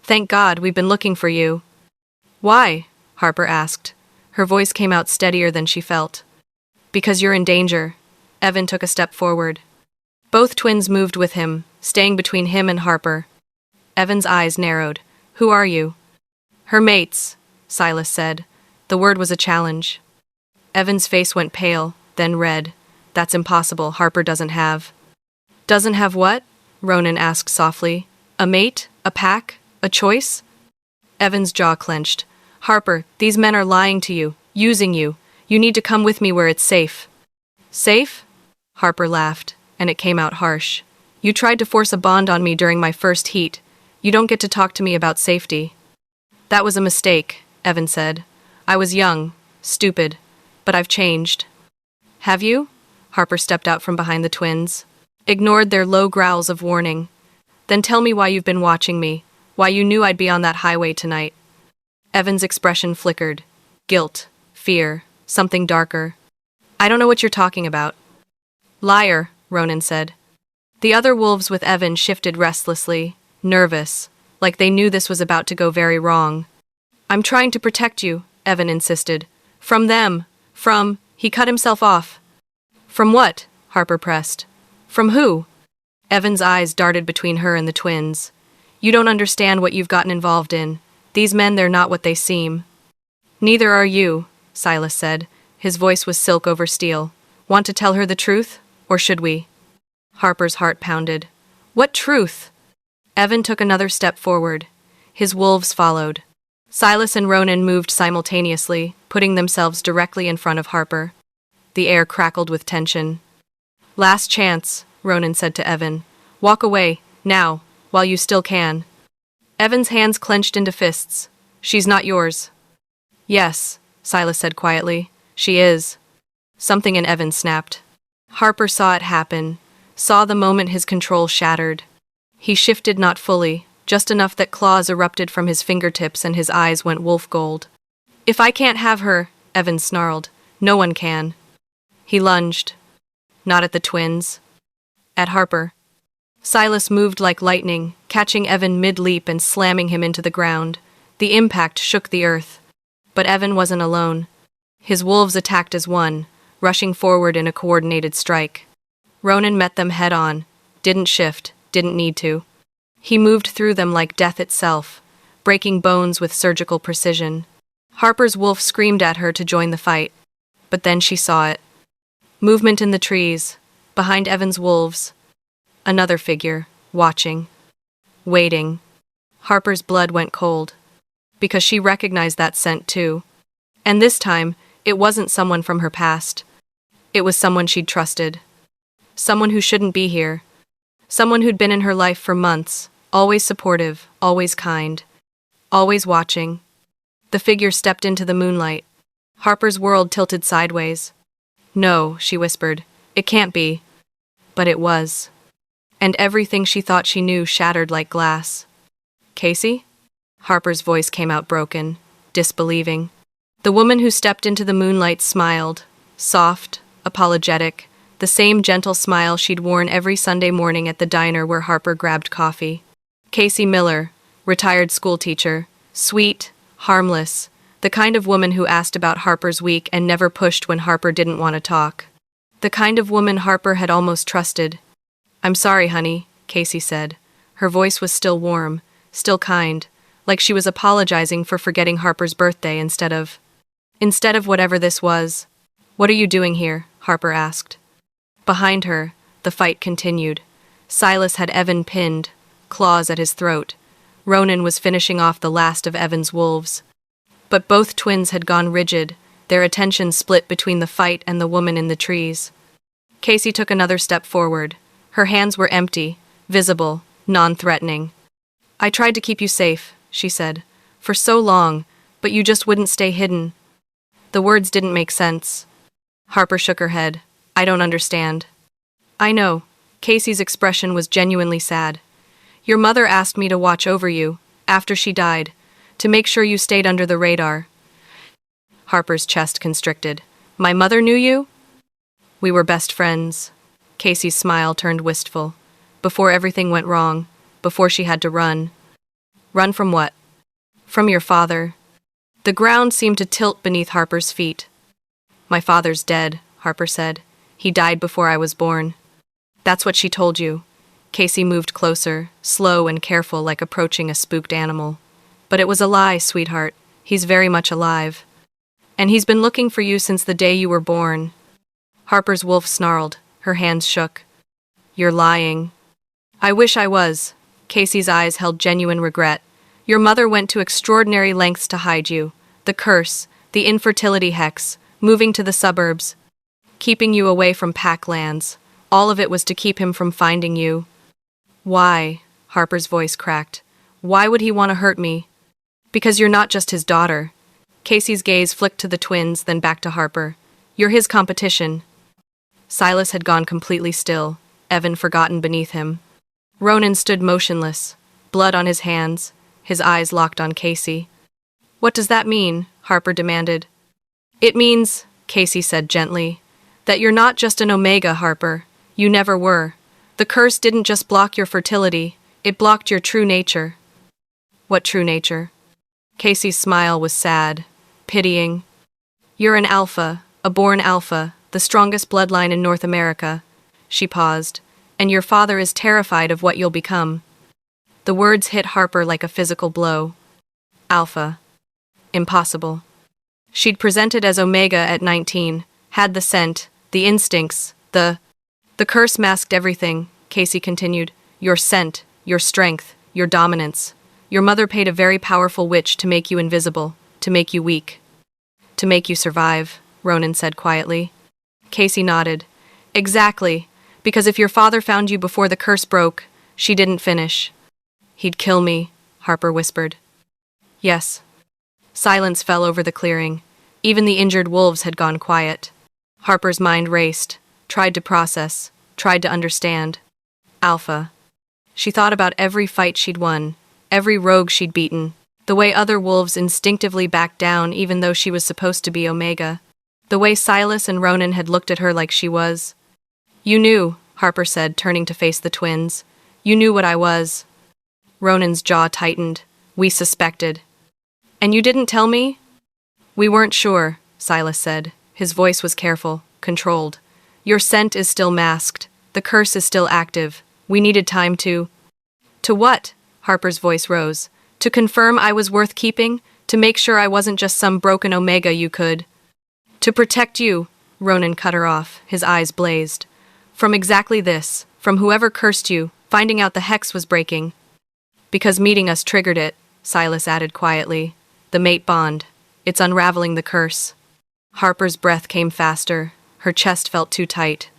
[SPEAKER 1] Thank God, we've been looking for you. Why? Harper asked. Her voice came out steadier than she felt. Because you're in danger. Evan took a step forward. Both twins moved with him, staying between him and Harper. Evan's eyes narrowed. Who are you? Her mates, Silas said. The word was a challenge. Evan's face went pale, then red. That's impossible, Harper doesn't have. Doesn't have what? Ronan asked softly. A mate? A pack? A choice? Evan's jaw clenched. Harper, these men are lying to you, using you. You need to come with me where it's safe. Safe? Harper laughed, and it came out harsh. You tried to force a bond on me during my first heat. You don't get to talk to me about safety. That was a mistake, Evan said. I was young, stupid, but I've changed. Have you? Harper stepped out from behind the twins, ignored their low growls of warning. Then tell me why you've been watching me, why you knew I'd be on that highway tonight. Evan's expression flickered. Guilt, fear, something darker. I don't know what you're talking about. Liar, Ronan said. The other wolves with Evan shifted restlessly, nervous, like they knew this was about to go very wrong. I'm trying to protect you, Evan insisted. From them. From... He cut himself off. From what? Harper pressed. From who? Evan's eyes darted between her and the twins. You don't understand what you've gotten involved in. These men, they're not what they seem. Neither are you, Silas said. His voice was silk over steel. Want to tell her the truth? Or should we? Harper's heart pounded. What truth? Evan took another step forward. His wolves followed. Silas and Ronan moved simultaneously, putting themselves directly in front of Harper. The air crackled with tension. Last chance, Ronan said to Evan. Walk away, now, while you still can. Evan's hands clenched into fists. She's not yours. Yes, Silas said quietly. She is. Something in Evan snapped. Harper saw it happen, saw the moment his control shattered. He shifted not fully, just enough that claws erupted from his fingertips and his eyes went wolf gold. If I can't have her, Evan snarled, no one can. He lunged. Not at the twins. At Harper. Silas moved like lightning, catching Evan mid-leap and slamming him into the ground. The impact shook the earth. But Evan wasn't alone. His wolves attacked as one, rushing forward in a coordinated strike. Ronan met them head-on, didn't shift, didn't need to. He moved through them like death itself, breaking bones with surgical precision. Harper's wolf screamed at her to join the fight, but then she saw it. Movement in the trees, behind Evan's wolves. Another figure, watching. Waiting. Harper's blood went cold, because she recognized that scent too. And this time, it wasn't someone from her past. It was someone she'd trusted. Someone who shouldn't be here. Someone who'd been in her life for months, always supportive, always kind, always watching. The figure stepped into the moonlight. Harper's world tilted sideways. No, she whispered. It can't be. But it was. And everything she thought she knew shattered like glass. Casey? Harper's voice came out broken, disbelieving. The woman who stepped into the moonlight smiled, soft, apologetic, the same gentle smile she'd worn every Sunday morning at the diner where Harper grabbed coffee. Casey Miller, retired schoolteacher, sweet, harmless, the kind of woman who asked about Harper's week and never pushed when Harper didn't want to talk. The kind of woman Harper had almost trusted. "I'm sorry, honey," Casey said. Her voice was still warm, still kind, like she was apologizing for forgetting Harper's birthday instead of whatever this was. "What are you doing here?" Harper asked. Behind her, the fight continued. Silas had Evan pinned, claws at his throat. Ronan was finishing off the last of Evan's wolves. But both twins had gone rigid, their attention split between the fight and the woman in the trees. Casey took another step forward. Her hands were empty, visible, non-threatening. "I tried to keep you safe," she said, "for so long, but you just wouldn't stay hidden." The words didn't make sense. Harper shook her head. "I don't understand." "I know." Casey's expression was genuinely sad. "Your mother asked me to watch over you, after she died, to make sure you stayed under the radar." Harper's chest constricted. "My mother knew you?" "We were best friends." Casey's smile turned wistful. "Before everything went wrong, before she had to run." "Run from what?" "From your father." The ground seemed to tilt beneath Harper's feet. "My father's dead," Harper said. "He died before I was born." "That's what she told you." Casey moved closer, slow and careful like approaching a spooked animal. "But it was a lie, sweetheart. He's very much alive. And he's been looking for you since the day you were born." Harper's wolf snarled. Her hands shook. "You're lying." "I wish I was." Casey's eyes held genuine regret. "Your mother went to extraordinary lengths to hide you. The curse, the infertility hex, moving to the suburbs, keeping you away from packlands. All of it was to keep him from finding you." "Why?" Harper's voice cracked. "Why would he want to hurt me?" "Because you're not just his daughter." Casey's gaze flicked to the twins, then back to Harper. "You're his competition." Silas had gone completely still, Evan forgotten beneath him. Ronan stood motionless, blood on his hands, his eyes locked on Casey. "What does that mean?" Harper demanded. "It means," Casey said gently, "that you're not just an Omega, Harper. You never were. The curse didn't just block your fertility, it blocked your true nature." "What true nature?" Casey's smile was sad, pitying. "You're an alpha, a born alpha, the strongest bloodline in North America." She paused. "And your father is terrified of what you'll become." The words hit Harper like a physical blow. Alpha. Impossible. She'd presented as Omega at 19, had the scent, the instincts, the curse masked everything, Casey continued. Your scent, your strength, your dominance. Your mother paid a very powerful witch to make you invisible, to make you weak. To make you survive, Ronan said quietly. Casey nodded. Exactly, because if your father found you before the curse broke, she didn't finish. He'd kill me, Harper whispered. Yes. Silence fell over the clearing. Even the injured wolves had gone quiet. Harper's mind raced, tried to process, tried to understand. Alpha. She thought about every fight she'd won, every rogue she'd beaten, the way other wolves instinctively backed down even though she was supposed to be Omega, the way Silas and Ronan had looked at her like she was. You knew, Harper said, turning to face the twins. You knew what I was. Ronan's jaw tightened. We suspected. And you didn't tell me? We weren't sure, Silas said. His voice was careful, controlled. Your scent is still masked. The curse is still active. We needed time to... To what? Harper's voice rose. To confirm I was worth keeping? To make sure I wasn't just some broken Omega you could... To protect you, Ronan cut her off. His eyes blazed. From exactly this, from whoever cursed you, finding out the hex was breaking. Because meeting us triggered it, Silas added quietly. The mate bond. It's unraveling the curse. Harper's breath came faster. Her chest felt too tight.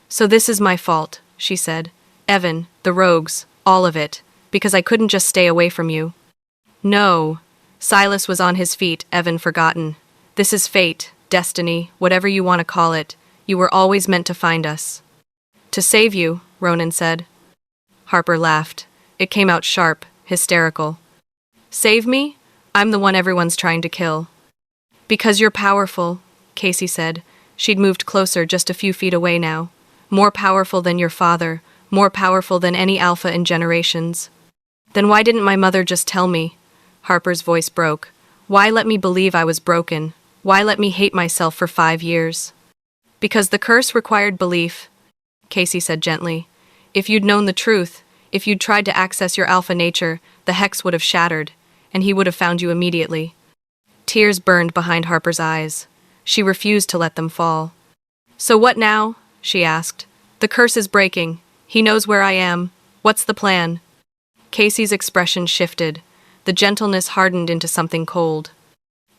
[SPEAKER 1] So this is my fault, she said. Evan, the rogues, all of it. Because I couldn't just stay away from you. No. Silas was on his feet, Evan forgotten. This is fate, destiny, whatever you want to call it. You were always meant to find us. To save you, Ronan said. Harper laughed. It came out sharp, hysterical. Save me? I'm the one everyone's trying to kill. Because you're powerful, Casey said. She'd moved closer, just a few feet away now. More powerful than your father, more powerful than any alpha in generations. Then why didn't my mother just tell me? Harper's voice broke. Why let me believe I was broken? Why let me hate myself for 5 years? Because the curse required belief, Casey said gently. If you'd known the truth, if you'd tried to access your alpha nature, the hex would have shattered, and he would have found you immediately. Tears burned behind Harper's eyes. She refused to let them fall. So what now? She asked. The curse is breaking. He knows where I am. What's the plan? Casey's expression shifted. The gentleness hardened into something cold.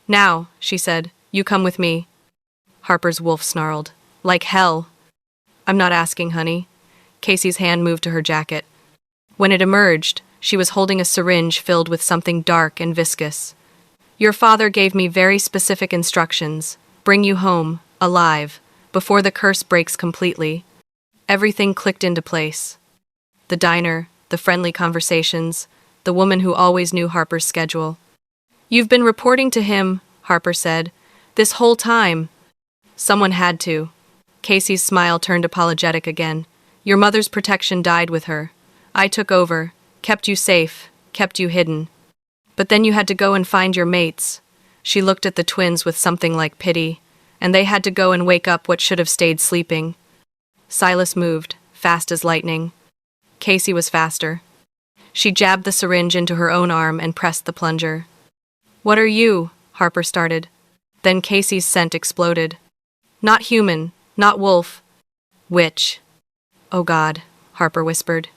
[SPEAKER 1] Now, she said, you come with me. Harper's wolf snarled. Like hell. I'm not asking, honey. Casey's hand moved to her jacket. When it emerged, she was holding a syringe filled with something dark and viscous. Your father gave me very specific instructions. Bring you home, alive, before the curse breaks completely. Everything clicked into place. The diner, the friendly conversations, the woman who always knew Harper's schedule. You've been reporting to him, Harper said. This whole time. Someone had to. Casey's smile turned apologetic again. Your mother's protection died with her. I took over, kept you safe, kept you hidden. But then you had to go and find your mates. She looked at the twins with something like pity, and they had to go and wake up what should have stayed sleeping. Silas moved, fast as lightning. Casey was faster. She jabbed the syringe into her own arm and pressed the plunger. What are you? Harper started. Then Casey's scent exploded. Not human, not wolf. Witch. Oh God, Harper whispered.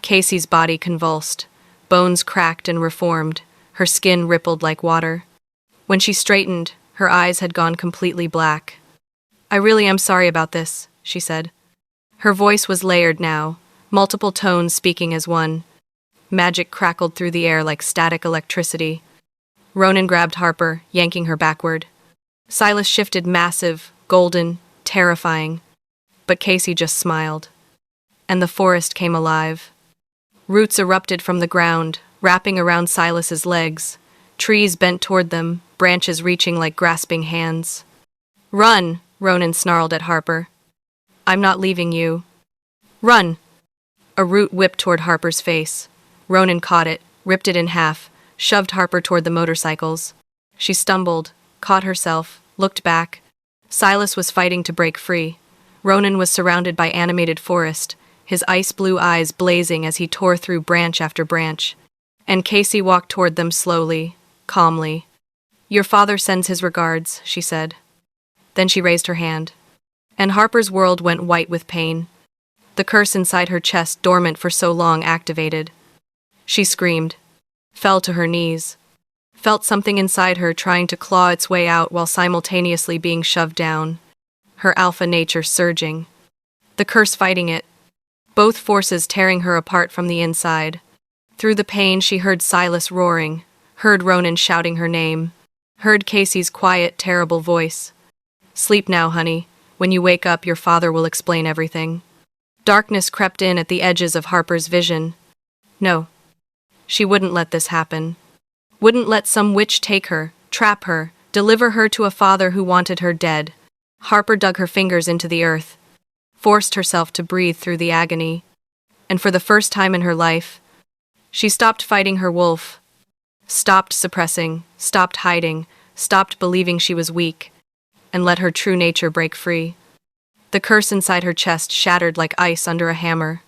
[SPEAKER 1] Casey's body convulsed. Bones cracked and reformed. Her skin rippled like water. When she straightened, her eyes had gone completely black. I really am sorry about this, she said. Her voice was layered now, multiple tones speaking as one. Magic crackled through the air like static electricity. Ronan grabbed Harper, yanking her backward. Silas shifted, massive, golden, terrifying. But Casey just smiled. And the forest came alive. Roots erupted from the ground, wrapping around Silas's legs. Trees bent toward them, branches reaching like grasping hands. Run, Ronan snarled at Harper. I'm not leaving you. Run! A root whipped toward Harper's face. Ronan caught it, ripped it in half, shoved Harper toward the motorcycles. She stumbled, caught herself, looked back. Silas was fighting to break free. Ronan was surrounded by animated forest, his ice-blue eyes blazing as he tore through branch after branch. And Casey walked toward them slowly, calmly. Your father sends his regards, she said. Then she raised her hand. And Harper's world went white with pain. The curse inside her chest, dormant for so long, activated. She screamed, fell to her knees, felt something inside her trying to claw its way out while simultaneously being shoved down, her alpha nature surging. The curse fighting it, both forces tearing her apart from the inside. Through the pain she heard Silas roaring, heard Ronan shouting her name, heard Casey's quiet, terrible voice. Sleep now, honey. When you wake up, your father will explain everything. Darkness crept in at the edges of Harper's vision. No. She wouldn't let this happen. Wouldn't let some witch take her, trap her, deliver her to a father who wanted her dead. Harper dug her fingers into the earth, forced herself to breathe through the agony. And for the first time in her life, she stopped fighting her wolf, stopped suppressing, stopped hiding, stopped believing she was weak, and let her true nature break free. The curse inside her chest shattered like ice under a hammer.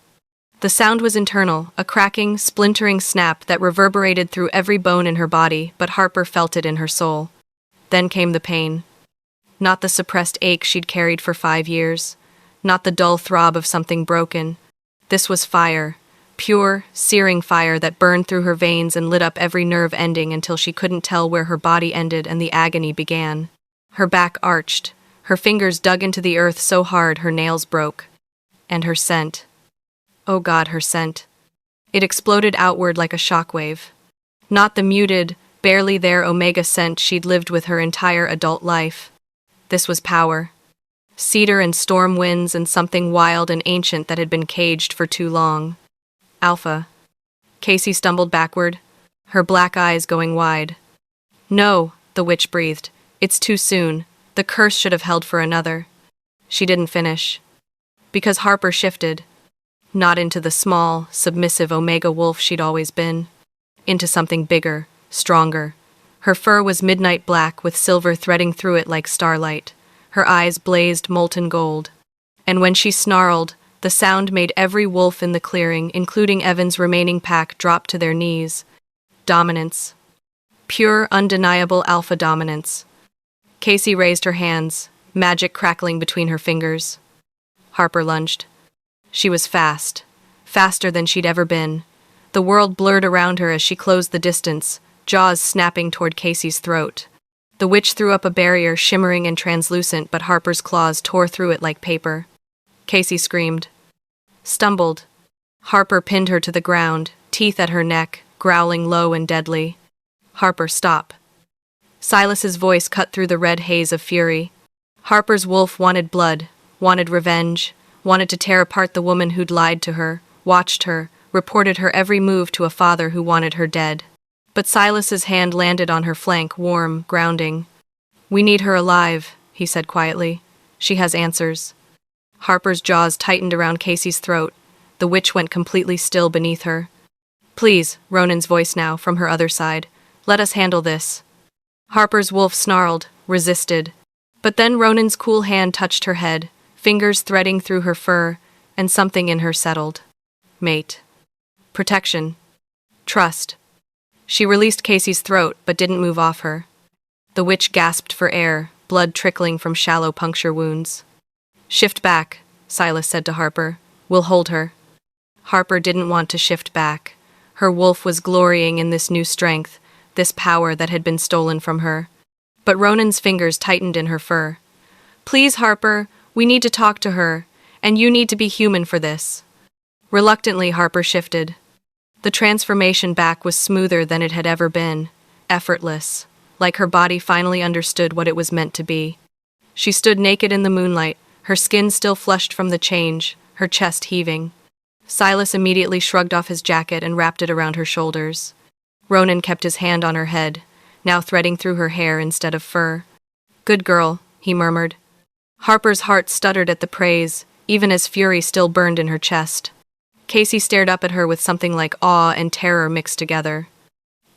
[SPEAKER 1] The sound was internal, a cracking, splintering snap that reverberated through every bone in her body, but Harper felt it in her soul. Then came the pain. Not the suppressed ache she'd carried for 5 years, not the dull throb of something broken. This was fire, pure, searing fire that burned through her veins and lit up every nerve ending until she couldn't tell where her body ended and the agony began. Her back arched, her fingers dug into the earth so hard her nails broke. And her scent. Oh God, her scent. It exploded outward like a shockwave. Not the muted, barely there omega scent she'd lived with her entire adult life. This was power. Cedar and storm winds and something wild and ancient that had been caged for too long. Alpha. Casey stumbled backward, her black eyes going wide. No, the witch breathed. It's too soon. The curse should have held for another. She didn't finish. Because Harper shifted. Not into the small, submissive Omega wolf she'd always been. Into something bigger, stronger. Her fur was midnight black with silver threading through it like starlight. Her eyes blazed molten gold. And when she snarled, the sound made every wolf in the clearing, including Evan's remaining pack, drop to their knees. Dominance. Pure, undeniable alpha dominance. Casey raised her hands, magic crackling between her fingers. Harper lunged. She was fast. Faster than she'd ever been. The world blurred around her as she closed the distance, jaws snapping toward Casey's throat. The witch threw up a barrier, shimmering and translucent, but Harper's claws tore through it like paper. Casey screamed. Stumbled. Harper pinned her to the ground, teeth at her neck, growling low and deadly. Harper, stop. Silas's voice cut through the red haze of fury. Harper's wolf wanted blood, wanted revenge, wanted to tear apart the woman who'd lied to her, watched her, reported her every move to a father who wanted her dead. But Silas's hand landed on her flank, warm, grounding. We need her alive, he said quietly. She has answers. Harper's jaws tightened around Casey's throat. The witch went completely still beneath her. Please, Ronan's voice now, from her other side. Let us handle this. Harper's wolf snarled, resisted. But then Ronan's cool hand touched her head, fingers threading through her fur, and something in her settled. Mate. Protection. Trust. She released Casey's throat, but didn't move off her. The witch gasped for air, blood trickling from shallow puncture wounds. Shift back, Silas said to Harper. We'll hold her. Harper didn't want to shift back. Her wolf was glorying in this new strength, this power that had been stolen from her. But Ronan's fingers tightened in her fur. Please, Harper, we need to talk to her, and you need to be human for this. Reluctantly, Harper shifted. The transformation back was smoother than it had ever been, effortless, like her body finally understood what it was meant to be. She stood naked in the moonlight, her skin still flushed from the change, her chest heaving. Silas immediately shrugged off his jacket and wrapped it around her shoulders. Ronan kept his hand on her head, now threading through her hair instead of fur. Good girl, he murmured. Harper's heart stuttered at the praise, even as fury still burned in her chest. Casey stared up at her with something like awe and terror mixed together.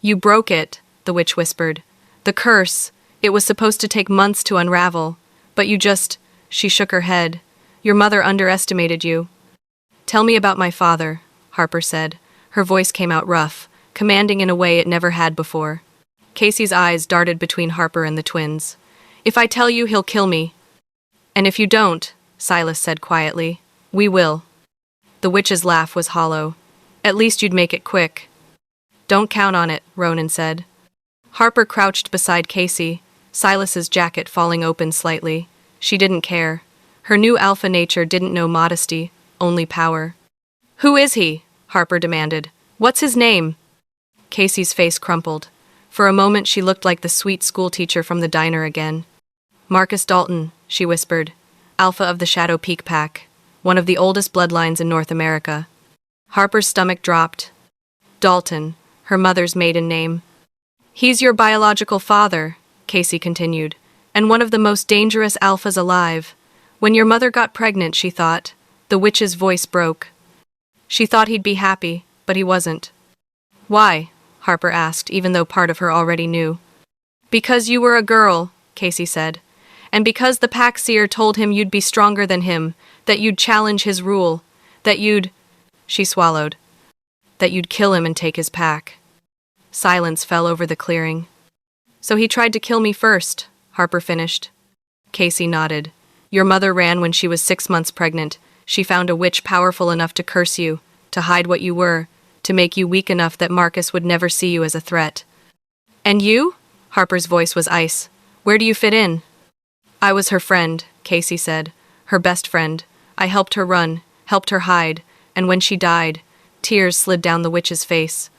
[SPEAKER 1] You broke it, the witch whispered. The curse, it was supposed to take months to unravel, but you just... She shook her head. Your mother underestimated you. Tell me about my father, Harper said. Her voice came out rough, commanding in a way it never had before. Casey's eyes darted between Harper and the twins. If I tell you, he'll kill me. And if you don't, Silas said quietly, we will. The witch's laugh was hollow. At least you'd make it quick. Don't count on it, Ronan said. Harper crouched beside Casey, Silas's jacket falling open slightly. She didn't care. Her new alpha nature didn't know modesty, only power. Who is he? Harper demanded. What's his name? Casey's face crumpled. For a moment she looked like the sweet schoolteacher from the diner again. Marcus Dalton, she whispered. Alpha of the Shadow Peak Pack. One of the oldest bloodlines in North America. Harper's stomach dropped. Dalton, her mother's maiden name. He's your biological father, Casey continued, and one of the most dangerous alphas alive. When your mother got pregnant, she thought. The witch's voice broke. She thought he'd be happy, but he wasn't. Why? Harper asked, even though part of her already knew. Because you were a girl, Casey said. And because the pack seer told him you'd be stronger than him, that you'd challenge his rule, that you'd... She swallowed. That you'd kill him and take his pack. Silence fell over the clearing. So he tried to kill me first, Harper finished. Casey nodded. Your mother ran when she was 6 months pregnant. She found a witch powerful enough to curse you, to hide what you were, to make you weak enough that Marcus would never see you as a threat. And you? Harper's voice was ice. Where do you fit in? I was her friend, Casey said. Her best friend. I helped her run, helped her hide, and when she died, tears slid down the witch's face.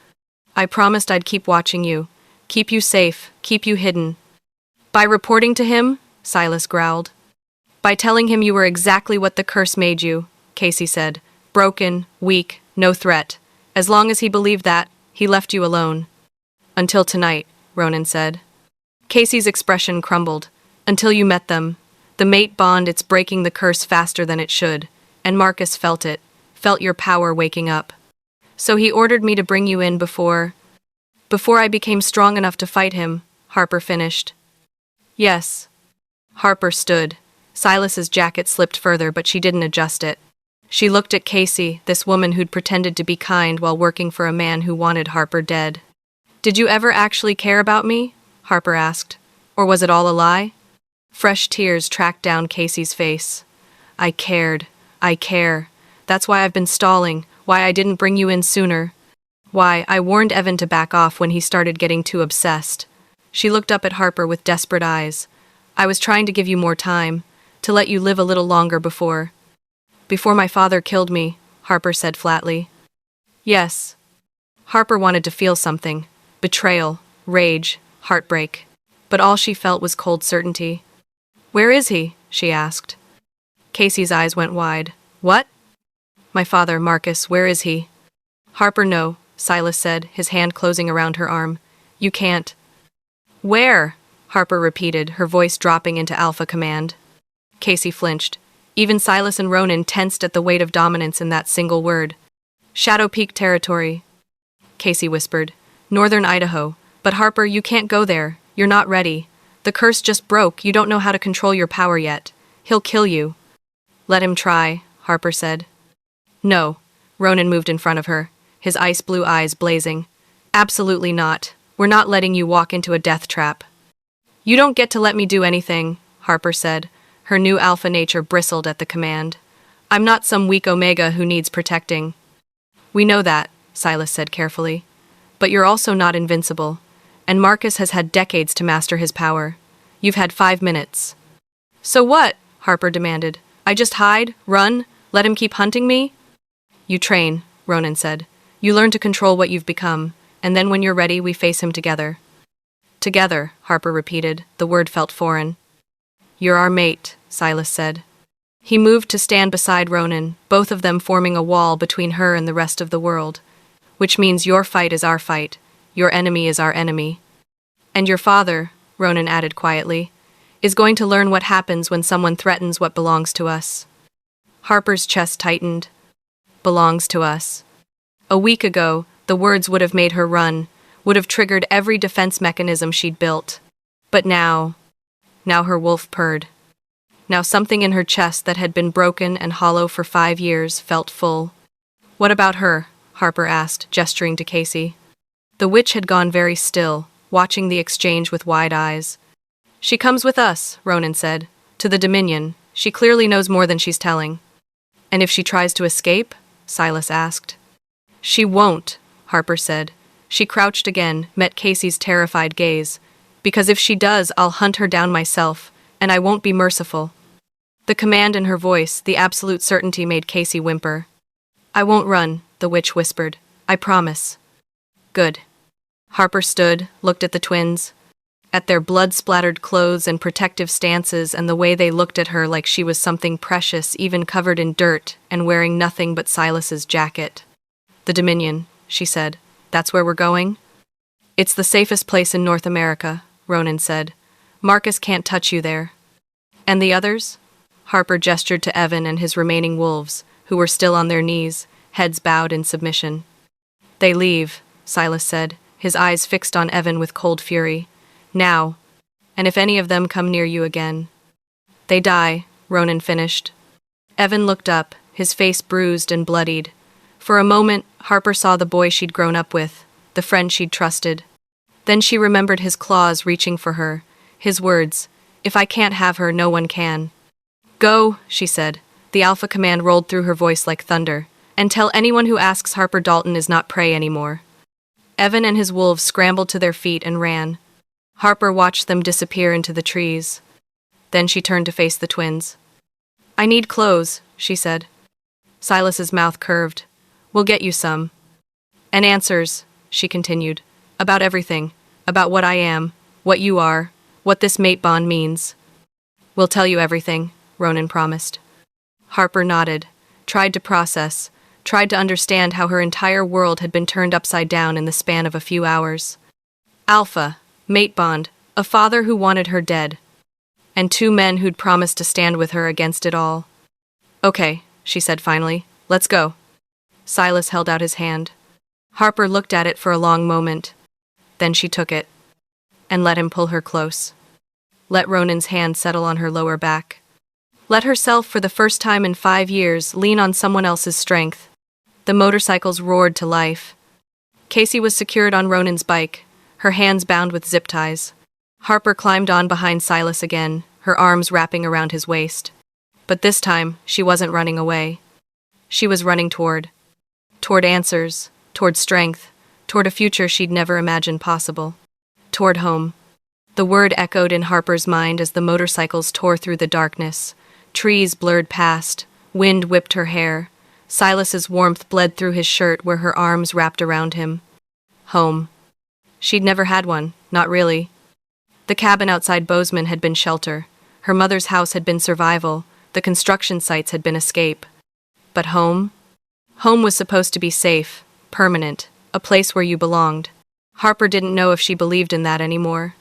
[SPEAKER 1] I promised I'd keep watching you, keep you safe, keep you hidden. By reporting to him? Silas growled. By telling him you were exactly what the curse made you, Casey said. Broken, weak, no threat. As long as he believed that, he left you alone. Until tonight, Ronan said. Casey's expression crumbled. Until you met them. The mate bond, it's breaking the curse faster than it should. And Marcus felt it. Felt your power waking up. So he ordered me to bring you in before I became strong enough to fight him, Harper finished. Yes. Harper stood. Silas's jacket slipped further, but she didn't adjust it. She looked at Casey, this woman who'd pretended to be kind while working for a man who wanted Harper dead. Did you ever actually care about me? Harper asked. Or was it all a lie? Fresh tears tracked down Casey's face. I cared. I care. That's why I've been stalling, why I didn't bring you in sooner. Why I warned Evan to back off when he started getting too obsessed. She looked up at Harper with desperate eyes. I was trying to give you more time, to let you live a little longer before my father killed me, Harper said flatly. Yes. Harper wanted to feel something. Betrayal, rage, heartbreak. But all she felt was cold certainty. Where is he? She asked. Casey's eyes went wide. What? My father, Marcus, where is he? Harper, no, Silas said, his hand closing around her arm. You can't. Where? Harper repeated, her voice dropping into alpha command. Casey flinched. Even Silas and Ronan tensed at the weight of dominance in that single word. Shadow Peak territory, Casey whispered. Northern Idaho. But Harper, you can't go there. You're not ready. The curse just broke. You don't know how to control your power yet. He'll kill you. Let him try, Harper said. No. Ronan moved in front of her, his ice blue eyes blazing. Absolutely not. We're not letting you walk into a death trap. You don't get to let me do anything, Harper said. Her new alpha nature bristled at the command. I'm not some weak omega who needs protecting. We know that, Silas said carefully. But you're also not invincible. And Marcus has had decades to master his power. You've had 5 minutes. So what? Harper demanded. I just hide, run, let him keep hunting me? You train, Ronan said. You learn to control what you've become, and then when you're ready, we face him together. Together, Harper repeated. The word felt foreign. You're our mate, Silas said. He moved to stand beside Ronan, both of them forming a wall between her and the rest of the world. Which means your fight is our fight, your enemy is our enemy. And your father, Ronan added quietly, is going to learn what happens when someone threatens what belongs to us. Harper's chest tightened. Belongs to us. A week ago, the words would have made her run, would have triggered every defense mechanism she'd built. But now her wolf purred. Now something in her chest that had been broken and hollow for 5 years felt full. What about her? Harper asked, gesturing to Casey. The witch had gone very still, watching the exchange with wide eyes. She comes with us, Ronan said. To the Dominion. She clearly knows more than she's telling. And if she tries to escape? Silas asked. She won't, Harper said. She crouched again, met Casey's terrified gaze. Because if she does, I'll hunt her down myself, and I won't be merciful. The command in her voice, the absolute certainty made Casey whimper. I won't run, the witch whispered. I promise. Good. Harper stood, looked at the twins, at their blood-splattered clothes and protective stances and the way they looked at her like she was something precious, even covered in dirt and wearing nothing but Silas's jacket. The Dominion, she said. That's where we're going? It's the safest place in North America, Ronan said. Marcus can't touch you there. And the others? Harper gestured to Evan and his remaining wolves, who were still on their knees, heads bowed in submission. They leave, Silas said, his eyes fixed on Evan with cold fury. Now. And if any of them come near you again. They die, Ronan finished. Evan looked up, his face bruised and bloodied. For a moment, Harper saw the boy she'd grown up with, the friend she'd trusted. Then she remembered his claws reaching for her, his words, if I can't have her, no one can. Go, she said. The alpha command rolled through her voice like thunder. And tell anyone who asks Harper Dalton is not prey anymore. Evan and his wolves scrambled to their feet and ran. Harper watched them disappear into the trees. Then she turned to face the twins. I need clothes, she said. Silas's mouth curved. We'll get you some. And answers, she continued. About everything. About what I am, what you are, what this mate bond means. We'll tell you everything, Ronan promised. Harper nodded, tried to process, tried to understand how her entire world had been turned upside down in the span of a few hours. Alpha, mate bond, a father who wanted her dead, and two men who'd promised to stand with her against it all. Okay, she said finally, let's go. Silas held out his hand. Harper looked at it for a long moment. Then she took it and let him pull her close. Let Ronan's hand settle on her lower back. Let herself, for the first time in 5 years, lean on someone else's strength. The motorcycles roared to life. Casey was secured on Ronan's bike, her hands bound with zip ties. Harper climbed on behind Silas again, her arms wrapping around his waist. But this time, she wasn't running away. She was running toward answers, toward strength, toward a future she'd never imagined possible. Toward home. The word echoed in Harper's mind as the motorcycles tore through the darkness. Trees blurred past, wind whipped her hair. Silas's warmth bled through his shirt where her arms wrapped around him. Home. She'd never had one, not really. The cabin outside Bozeman had been shelter. Her mother's house had been survival. The construction sites had been escape. But home? Home was supposed to be safe, permanent, a place where you belonged. Harper didn't know if she believed in that anymore.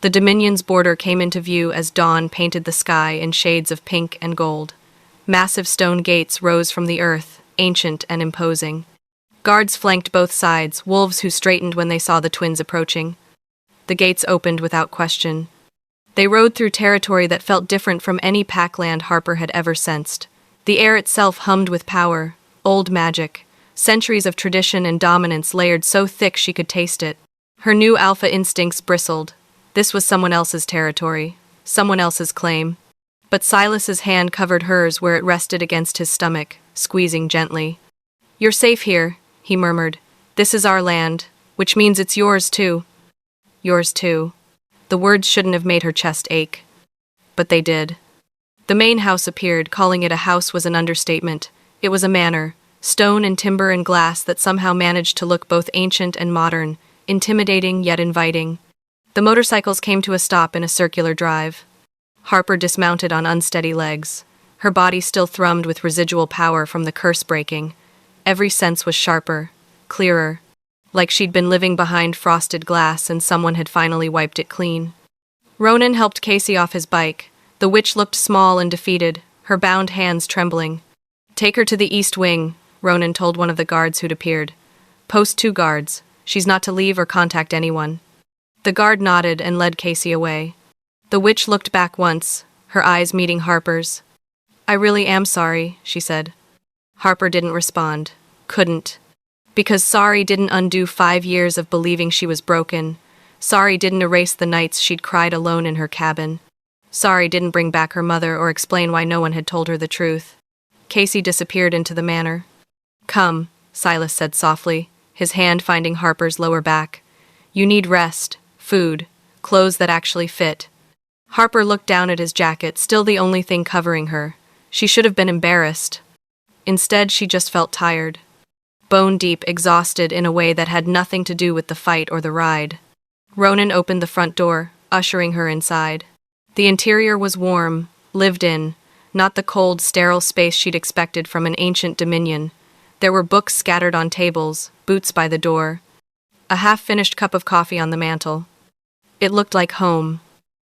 [SPEAKER 1] The Dominion's border came into view as dawn painted the sky in shades of pink and gold. Massive stone gates rose from the earth, ancient and imposing. Guards flanked both sides, wolves who straightened when they saw the twins approaching. The gates opened without question. They rode through territory that felt different from any packland Harper had ever sensed. The air itself hummed with power, old magic, centuries of tradition and dominance layered so thick she could taste it. Her new alpha instincts bristled. This was someone else's territory, someone else's claim. But Silas's hand covered hers where it rested against his stomach, squeezing gently. "You're safe here," he murmured. "This is our land, which means it's yours too." Yours too. The words shouldn't have made her chest ache. But they did. The main house appeared. Calling it a house was an understatement. It was a manor, stone and timber and glass that somehow managed to look both ancient and modern, intimidating yet inviting. The motorcycles came to a stop in a circular drive. Harper dismounted on unsteady legs. Her body still thrummed with residual power from the curse breaking. Every sense was sharper, clearer, like she'd been living behind frosted glass and someone had finally wiped it clean. Ronan helped Casey off his bike. The witch looked small and defeated, her bound hands trembling. "Take her to the east wing," Ronan told one of the guards who'd appeared. "Post 2 guards. She's not to leave or contact anyone." The guard nodded and led Casey away. The witch looked back once, her eyes meeting Harper's. "I really am sorry," she said. Harper didn't respond. Couldn't. Because sorry didn't undo 5 years of believing she was broken. Sorry didn't erase the nights she'd cried alone in her cabin. Sorry didn't bring back her mother or explain why no one had told her the truth. Casey disappeared into the manor. "Come," Silas said softly, his hand finding Harper's lower back. "You need rest, food, clothes that actually fit." Harper looked down at his jacket, still the only thing covering her. She should have been embarrassed. Instead, she just felt tired. Bone deep, exhausted in a way that had nothing to do with the fight or the ride. Ronan opened the front door, ushering her inside. The interior was warm, lived in, not the cold, sterile space she'd expected from an ancient dominion. There were books scattered on tables, boots by the door, a half-finished cup of coffee on the mantel. It looked like home.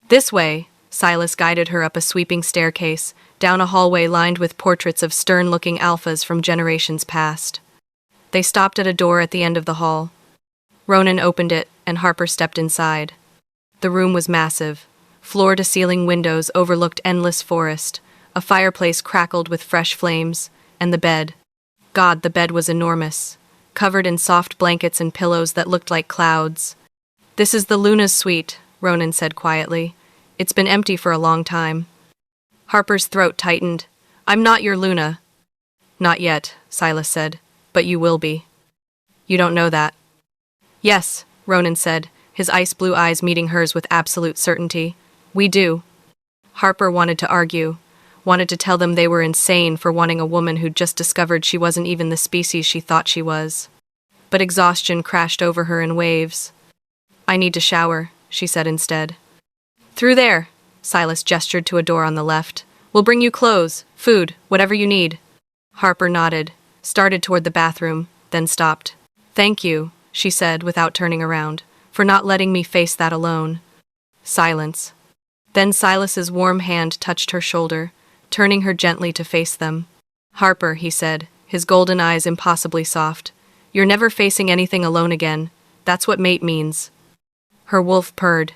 [SPEAKER 1] "This way," Silas guided her up a sweeping staircase, down a hallway lined with portraits of stern-looking alphas from generations past. They stopped at a door at the end of the hall. Ronan opened it, and Harper stepped inside. The room was massive. Floor-to-ceiling windows overlooked endless forest. A fireplace crackled with fresh flames, and the bed. God, the bed was enormous, covered in soft blankets and pillows that looked like clouds. "This is the Luna's suite," Ronan said quietly. "It's been empty for a long time." Harper's throat tightened. "I'm not your Luna." "Not yet," Silas said, "but you will be." "You don't know that." "Yes," Ronan said, his ice-blue eyes meeting hers with absolute certainty. "We do." Harper wanted to argue, wanted to tell them they were insane for wanting a woman who'd just discovered she wasn't even the species she thought she was. But exhaustion crashed over her in waves. "I need to shower," she said instead. "Through there," Silas gestured to a door on the left. We'll bring you clothes, food, whatever you need. Harper nodded, started toward the bathroom, then stopped. Thank you, she said without turning around, for not letting me face that alone. Silence. Then Silas's warm hand touched her shoulder, turning her gently to face them. Harper, he said, his golden eyes impossibly soft. You're never facing anything alone again. That's what mate means. Her wolf purred.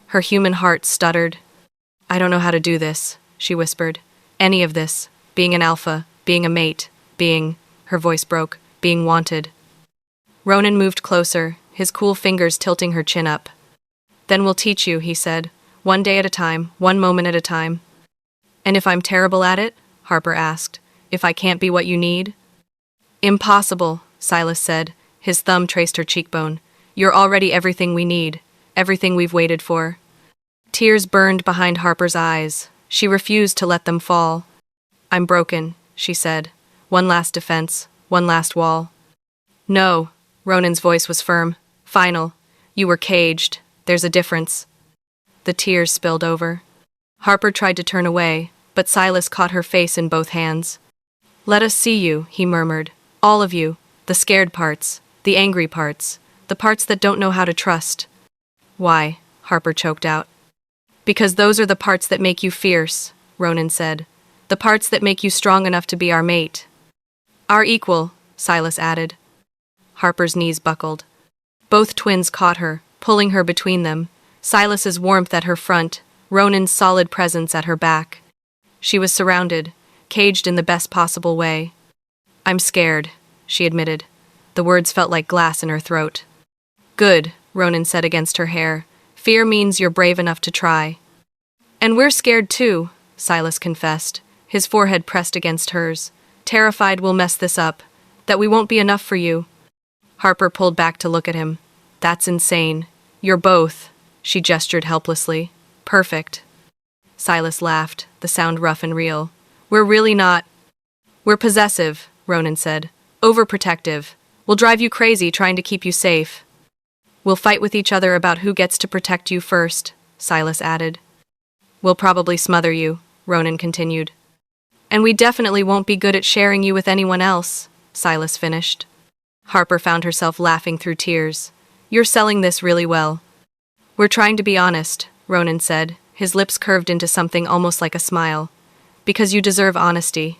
[SPEAKER 1] Her human heart stuttered. I don't know how to do this, she whispered. Any of this. Being an alpha, being a mate, being, her voice broke, being wanted. Ronan moved closer, his cool fingers tilting her chin up. Then we'll teach you, he said. One day at a time, one moment at a time. And if I'm terrible at it? Harper asked. If I can't be what you need? Impossible, Silas said. His thumb traced her cheekbone. You're already everything we need, everything we've waited for. Tears burned behind Harper's eyes. She refused to let them fall. I'm broken, she said. One last defense, one last wall. No, Ronan's voice was firm. Final. You were caged. There's a difference. The tears spilled over. Harper tried to turn away, but Silas caught her face in both hands. Let us see you, he murmured. All of you. The scared parts. The angry parts. The parts that don't know how to trust. Why? Harper choked out. Because those are the parts that make you fierce, Ronan said. The parts that make you strong enough to be our mate. Our equal, Silas added. Harper's knees buckled. Both twins caught her, pulling her between them. Silas's warmth at her front, Ronan's solid presence at her back. She was surrounded, caged in the best possible way. I'm scared, she admitted. The words felt like glass in her throat. Good, Ronan said against her hair. Fear means you're brave enough to try. And we're scared too, Silas confessed, his forehead pressed against hers. Terrified we'll mess this up, that we won't be enough for you. Harper pulled back to look at him. That's insane. You're both, she gestured helplessly. Perfect. Silas laughed, the sound rough and real. We're really not. We're possessive, Ronan said. Overprotective. We'll drive you crazy trying to keep you safe. We'll fight with each other about who gets to protect you first, Silas added. We'll probably smother you, Ronan continued. And we definitely won't be good at sharing you with anyone else, Silas finished. Harper found herself laughing through tears. You're selling this really well. We're trying to be honest, Ronan said, his lips curved into something almost like a smile. Because you deserve honesty.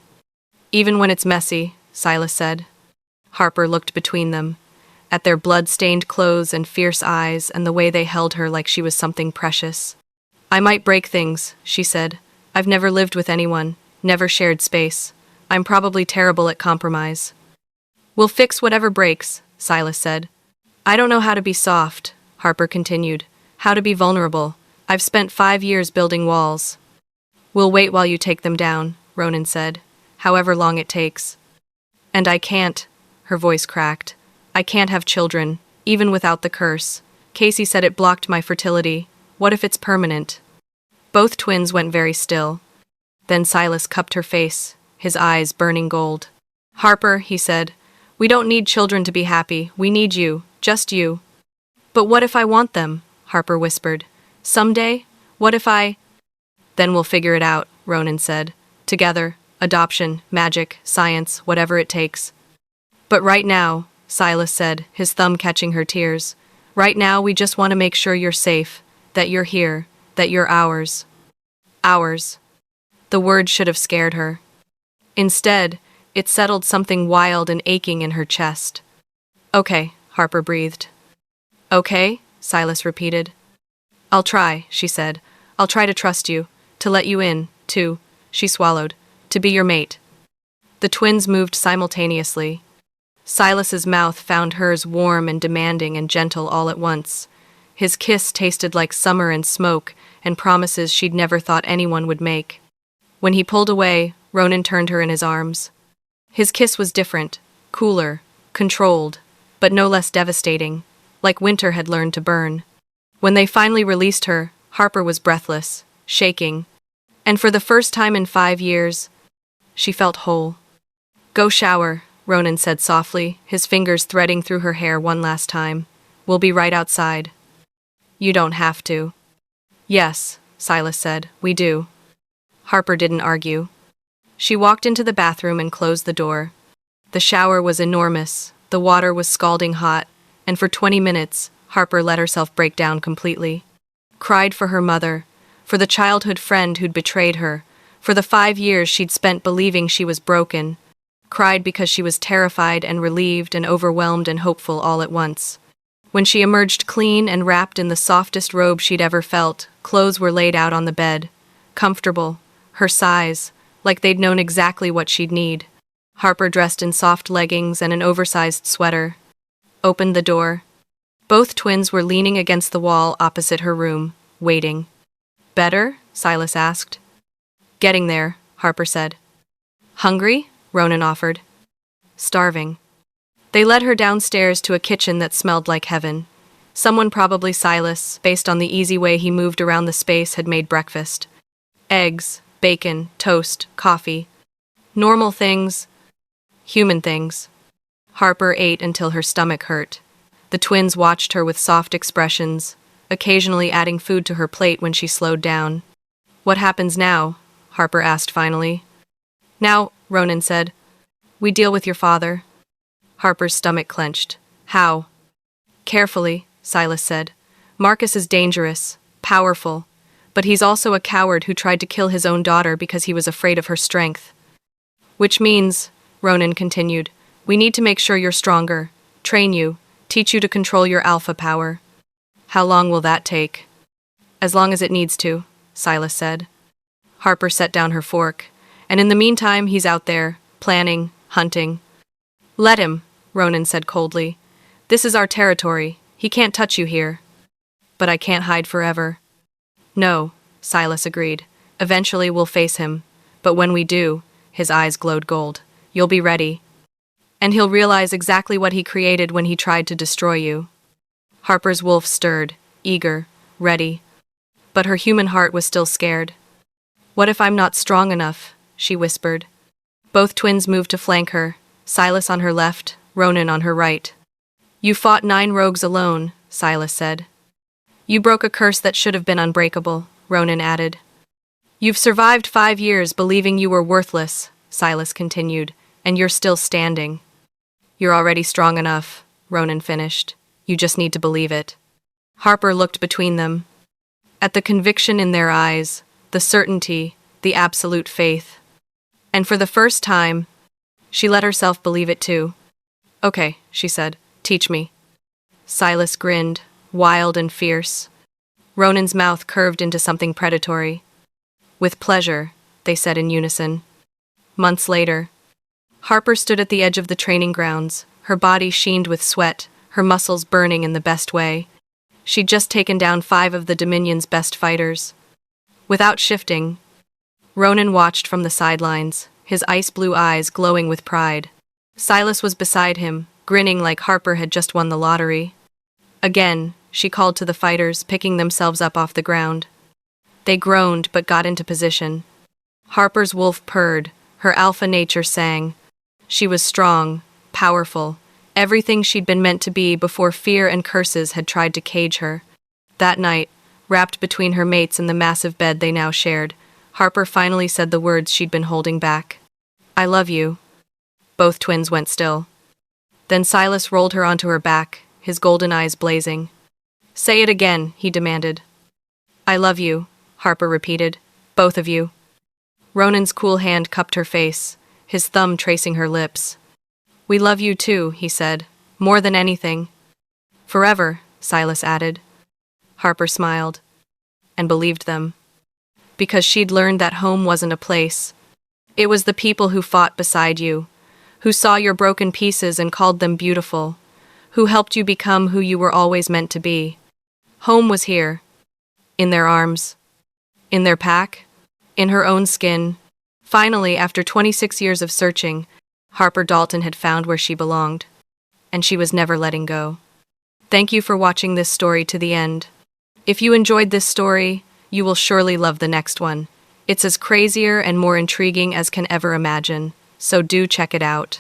[SPEAKER 1] Even when it's messy, Silas said. Harper looked between them, at their blood-stained clothes and fierce eyes and the way they held her like she was something precious. I might break things, she said. I've never lived with anyone, never shared space. I'm probably terrible at compromise. We'll fix whatever breaks, Silas said. I don't know how to be soft, Harper continued. How to be vulnerable. I've spent 5 years building walls. We'll wait while you take them down, Ronan said. However long it takes. And I can't, her voice cracked. I can't have children, even without the curse. Casey said it blocked my fertility. What if it's permanent? Both twins went very still. Then Silas cupped her face, his eyes burning gold. Harper, he said, we don't need children to be happy. We need you, just you. But what if I want them? Harper whispered. Someday? What if I... Then we'll figure it out, Ronan said. Together, adoption, magic, science, whatever it takes. But right now, Silas said, his thumb catching her tears, right now we just want to make sure you're safe, that you're here, that you're ours. Ours. The word should have scared her. Instead, it settled something wild and aching in her chest. Okay, Harper breathed. Okay, Silas repeated. I'll try, she said. I'll try to trust you, to let you in, to, she swallowed, to be your mate. The twins moved simultaneously. Silas's mouth found hers warm and demanding and gentle all at once. His kiss tasted like summer and smoke and promises she'd never thought anyone would make. When he pulled away, Ronan turned her in his arms. His kiss was different, cooler, controlled, but no less devastating, like winter had learned to burn. When they finally released her, Harper was breathless, shaking, and for the first time in 5 years, she felt whole. Go shower, Ronan said softly, his fingers threading through her hair one last time. We'll be right outside. You don't have to. Yes, Silas said, we do. Harper didn't argue. She walked into the bathroom and closed the door. The shower was enormous, the water was scalding hot, and for 20 minutes, Harper let herself break down completely. Cried for her mother, for the childhood friend who'd betrayed her, for the 5 years she'd spent believing she was broken. Cried because she was terrified and relieved and overwhelmed and hopeful all at once. When she emerged clean and wrapped in the softest robe she'd ever felt, clothes were laid out on the bed. Comfortable, her size, like they'd known exactly what she'd need. Harper, dressed in soft leggings and an oversized sweater, opened the door. Both twins were leaning against the wall opposite her room, waiting. "Better?" Silas asked. "Getting there," Harper said. "Hungry?" Ronan offered. "Starving." They led her downstairs to a kitchen that smelled like heaven. Someone, probably Silas, based on the easy way he moved around the space, had made breakfast. Eggs, bacon, toast, coffee. Normal things. Human things. Harper ate until her stomach hurt. The twins watched her with soft expressions, occasionally adding food to her plate when she slowed down. "What happens now?" Harper asked finally. "Now," Ronan said, "we deal with your father." Harper's stomach clenched. "How?" "Carefully," Silas said. "Marcus is dangerous, powerful, but he's also a coward who tried to kill his own daughter because he was afraid of her strength. Which means," Ronan continued, "we need to make sure you're stronger, train you, teach you to control your alpha power." "How long will that take?" "As long as it needs to," Silas said. Harper set down her fork. "And in the meantime, he's out there, planning, hunting." "Let him," Ronan said coldly. "This is our territory. He can't touch you here." "But I can't hide forever." "No," Silas agreed. "Eventually we'll face him. But when we do," his eyes glowed gold, "you'll be ready. And he'll realize exactly what he created when he tried to destroy you." Harper's wolf stirred, eager, ready. But her human heart was still scared. "What if I'm not strong enough?" she whispered. Both twins moved to flank her, Silas on her left, Ronan on her right. "You fought 9 rogues alone," Silas said. "You broke a curse that should have been unbreakable," Ronan added. "You've survived 5 years believing you were worthless," Silas continued, "and you're still standing." "You're already strong enough," Ronan finished. "You just need to believe it." Harper looked between them. At the conviction in their eyes, the certainty, the absolute faith. And for the first time, she let herself believe it too. "Okay," she said, "teach me." Silas grinned, wild and fierce. Ronan's mouth curved into something predatory. "With pleasure," they said in unison. Months later, Harper stood at the edge of the training grounds, her body sheened with sweat, her muscles burning in the best way. She'd just taken down 5 of the Dominion's best fighters. Without shifting, Ronan watched from the sidelines, his ice-blue eyes glowing with pride. Silas was beside him, grinning like Harper had just won the lottery. Again, she called to the fighters, picking themselves up off the ground. They groaned but got into position. Harper's wolf purred, her alpha nature sang. She was strong, powerful, everything she'd been meant to be before fear and curses had tried to cage her. That night, wrapped between her mates in the massive bed they now shared, Harper finally said the words she'd been holding back. "I love you." Both twins went still. Then Silas rolled her onto her back, his golden eyes blazing. "Say it again," he demanded. "I love you," Harper repeated. "Both of you." Ronan's cool hand cupped her face, his thumb tracing her lips. "We love you too," he said. "More than anything." "Forever," Silas added. Harper smiled. And believed them. Because she'd learned that home wasn't a place. It was the people who fought beside you, who saw your broken pieces and called them beautiful, who helped you become who you were always meant to be. Home was here. In their arms. In their pack. In her own skin. Finally, after 26 years of searching, Harper Dalton had found where she belonged. And she was never letting go. Thank you for watching this story to the end. If you enjoyed this story, you will surely love the next one. It's as crazier and more intriguing as can ever imagine, so do check it out.